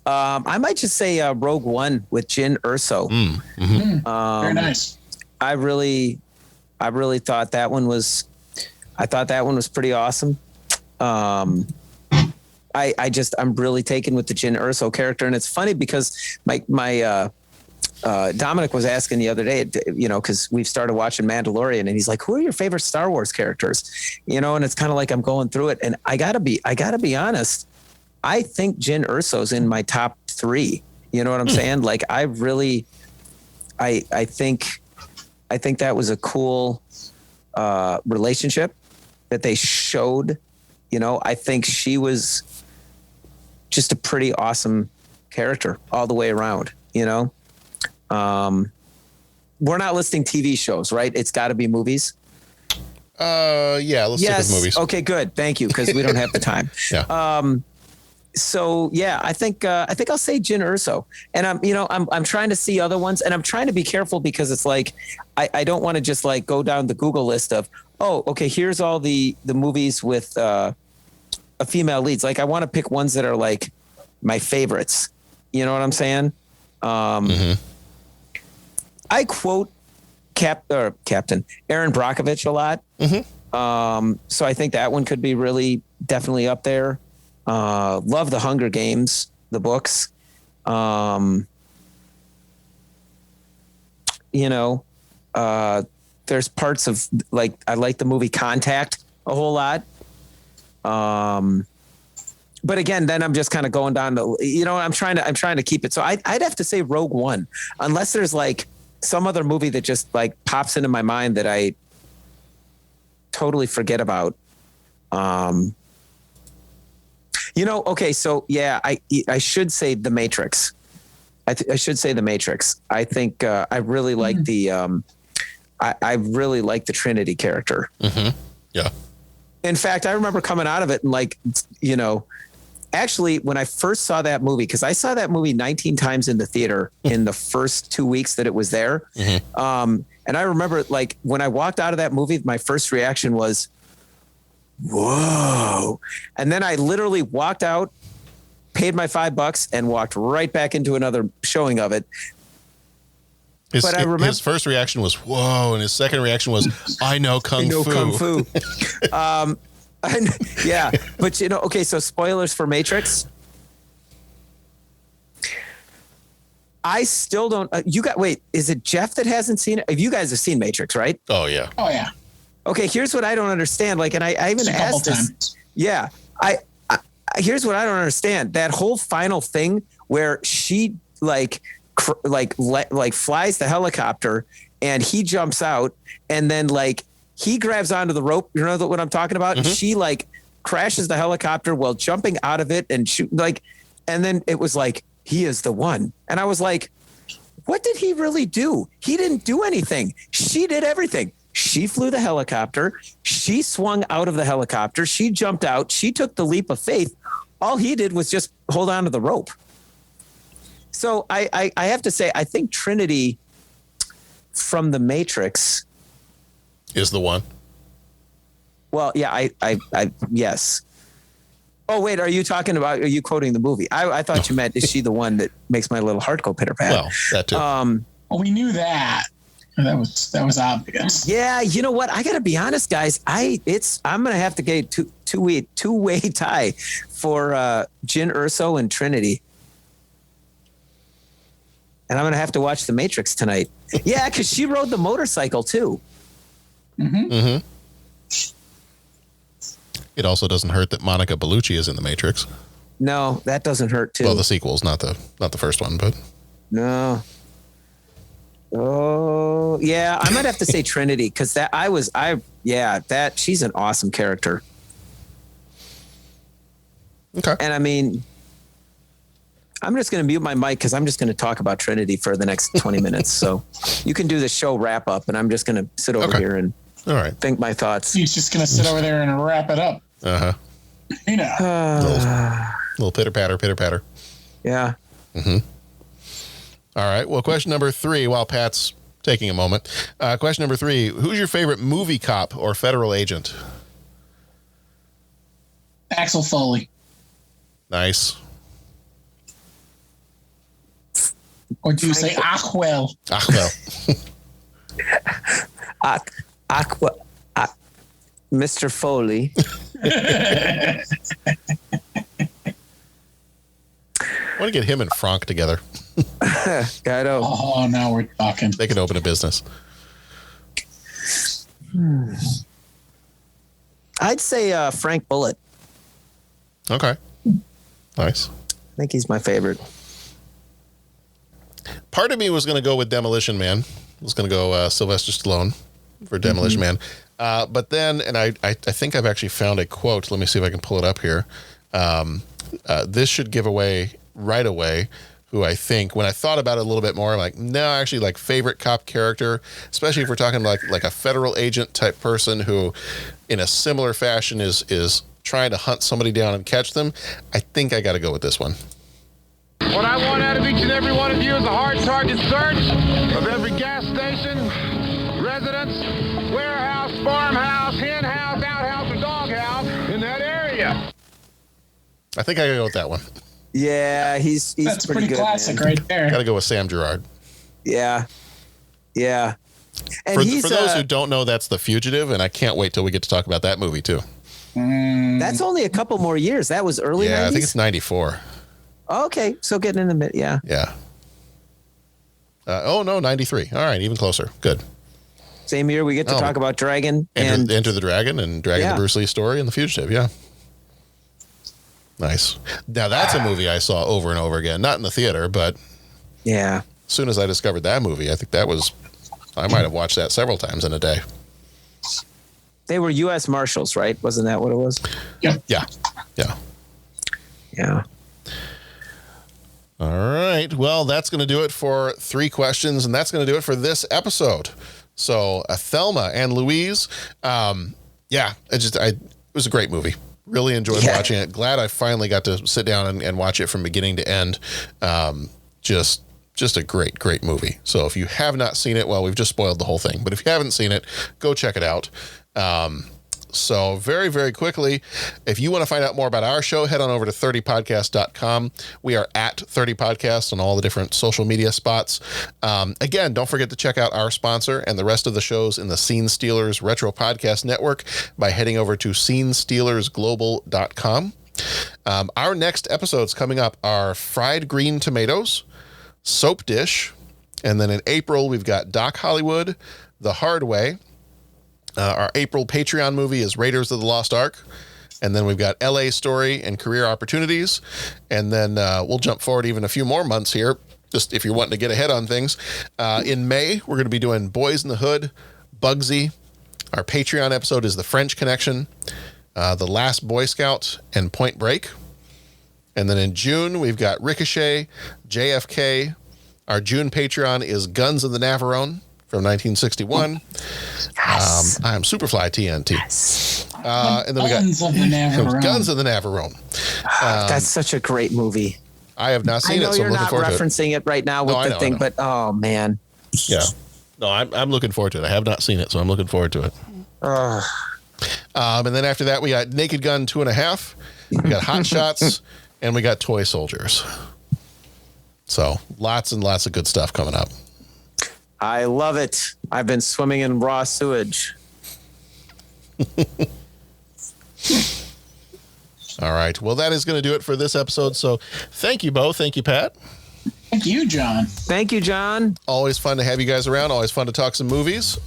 I might just say Rogue One with Jyn Erso. Very nice. I really thought that one was. I thought that one was pretty awesome. I'm really taken with the Jyn Erso character, and it's funny because my Dominic was asking the other day, because we've started watching Mandalorian, and he's like, "Who are your favorite Star Wars characters?" And it's kind of like I'm going through it, and I gotta be honest. I think Jyn Erso's in my top 3. You know what I'm saying? Like, I think that was a cool relationship that they showed. I think she was just a pretty awesome character all the way around. We're not listing TV shows, right? It's got to be movies. Yeah, let's stick with movies. Okay, good. Thank you, because we don't have the time. Yeah. So yeah, I think I'll say Jyn Erso, and I'm trying to see other ones, and I'm trying to be careful because it's like I don't want to just like go down the Google list of here's all the movies with a female leads. Like I want to pick ones that are like my favorites. You know what I'm saying? I quote Captain Aaron Brockovich a lot. So I think that one could be really definitely up there. Love the Hunger Games, the books. There's parts of like I like the movie Contact a whole lot. But again, then I'm just kind of going down to I'm trying to keep it. So I'd have to say Rogue One, unless there's like some other movie that just like pops into my mind that I totally forget about. Okay, so yeah, I should say The Matrix. I should say The Matrix. I think I really like I really like the Trinity character. Yeah. In fact, I remember coming out of it and like, actually when I first saw that movie, because I saw that movie 19 times in the theater in the first 2 weeks that it was there. And I remember like when I walked out of that movie, my first reaction was, whoa. And then I literally walked out, paid my $5 and walked right back into another showing of it. But I remember his first reaction was, whoa. And his second reaction was, I know Kung Fu. Yeah. But okay. So spoilers for Matrix. I still don't, is it Jeff that hasn't seen it? You guys have seen Matrix, right? Oh yeah. Oh yeah. Okay, here's what I don't understand. Like, and I even asked this. Times. Yeah, I here's what I don't understand. That whole final thing where she like flies the helicopter and he jumps out and then like he grabs onto the rope. You know what I'm talking about? She like crashes the helicopter while jumping out of it and shoot and then it was like he is the one. And I was like, what did he really do? He didn't do anything. She did everything. She flew the helicopter. She swung out of the helicopter. She jumped out. She took the leap of faith. All he did was just hold on to the rope. So I have to say, I think Trinity from The Matrix is the one. Well, yeah, I yes. Oh, wait, are you quoting the movie? I thought you meant, is she the one that makes my little heart go pitter patter? Well, that too. Well, we knew that. That was obvious. Yeah, you know what? I got to be honest, guys. I'm gonna have to get two-way tie for Jyn Erso and Trinity, and I'm gonna have to watch The Matrix tonight. Yeah, because she rode the motorcycle too. It also doesn't hurt that Monica Bellucci is in The Matrix. No, that doesn't hurt too. Well, the sequels, not the first one, but no. Oh yeah, I might have to say Trinity because she's an awesome character. Okay. And I mean, I'm just going to mute my mic because I'm just going to talk about Trinity for the next 20 minutes. So you can do the show wrap up, and I'm just going to sit over here and think my thoughts. He's just going to sit over there and wrap it up. Little pitter patter. Yeah. All right. Well, question number 3, while Pat's taking a moment. Question number 3, who's your favorite movie cop or federal agent? Axel Foley. Nice. Or do you say Aquel? Mr. Foley. I want to get him and Frank together. Oh, now we're talking. They can open a business. I'd say Frank Bullitt. Okay. Nice. I think he's my favorite. Part of me was going to go with Demolition Man. I was going to go Sylvester Stallone for Demolition Man. But then, and I think I've actually found a quote. Let me see if I can pull it up here. This should give away right away who I think, when I thought about it a little bit more, I'm like, no, actually, like favorite cop character, especially if we're talking like a federal agent type person who, in a similar fashion, is trying to hunt somebody down and catch them, I think I got to go with this one. What I want out of each and every one of you is a hard target search of every gas station, residence, warehouse, farmhouse, hen house, outhouse, or doghouse in that area. I think I got to go with that one. Yeah, he's That's pretty good, classic man. right there. Got to go with Sam Gerard. Yeah. And for those who don't know, that's The Fugitive, and I can't wait till we get to talk about that movie too. That's only a couple more years. That was early 90s? I think it's 94. Okay, so getting in the mid, yeah. 93. All right, even closer. Good. Same year we get to talk about Dragon. Enter the Dragon and Dragon the Bruce Lee story and The Fugitive, yeah. Nice. Now, that's a movie I saw over and over again. Not in the theater, but as soon as I discovered that movie, I think I might have watched that several times in a day. They were U.S. Marshals, right? Wasn't that what it was? Yeah. All right. Well, that's going to do it for 3 questions, and that's going to do it for this episode. So, Thelma and Louise, it was a great movie. Really enjoyed watching it. Glad I finally got to sit down and watch it from beginning to end. Just a great, great movie. So if you have not seen it, well, we've just spoiled the whole thing. But if you haven't seen it, go check it out. So very, very quickly, if you want to find out more about our show, head on over to 30podcast.com. We are at 30podcast on all the different social media spots. Again, don't forget to check out our sponsor and the rest of the shows in the Scene Stealers Retro Podcast Network by heading over to scenestealersglobal.com. Our next episodes coming up are Fried Green Tomatoes, Soap Dish, and then in April, we've got Doc Hollywood, The Hard Way. Our April Patreon movie is Raiders of the Lost Ark. And then we've got LA Story and Career Opportunities. And then we'll jump forward even a few more months here, just if you're wanting to get ahead on things. In May, we're going to be doing Boys in the Hood, Bugsy. Our Patreon episode is The French Connection, The Last Boy Scout, and Point Break. And then in June, we've got Ricochet, JFK. Our June Patreon is Guns of the Navarone from 1961. Yes. I'm Superfly TNT. Yes. And then we got Guns of the Navarone. That's such a great movie. I have not seen it, so I'm looking forward to it. You're not referencing it right now with the thing, but oh man. Yeah. No, I'm looking forward to it. I have not seen it, so I'm looking forward to it. And then after that, we got Naked Gun 2.5. We got Hot Shots, and we got Toy Soldiers. So lots and lots of good stuff coming up. I love it. I've been swimming in raw sewage. All right. Well, that is going to do it for this episode. So thank you, Bo. Thank you, Pat. Thank you, John. Thank you, John. Always fun to have you guys around. Always fun to talk some movies.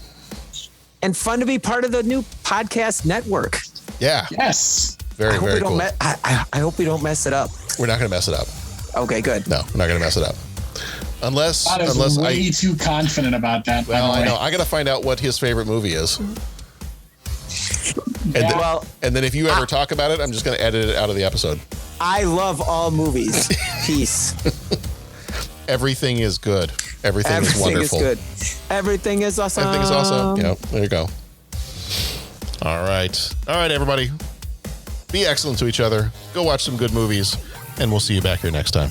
And fun to be part of the new podcast network. Yeah. Yes. Very, very cool. I hope we don't mess it up. We're not going to mess it up. Okay, good. No, we're not going to mess it up. Unless way too confident about that. Well, I know. I got to find out what his favorite movie is. And then if you ever talk about it, I'm just going to edit it out of the episode. I love all movies. Peace. Everything is good. Everything is wonderful. Everything is good. Everything is awesome. Everything is awesome. Yeah, there you go. All right. All right, everybody. Be excellent to each other. Go watch some good movies, and we'll see you back here next time.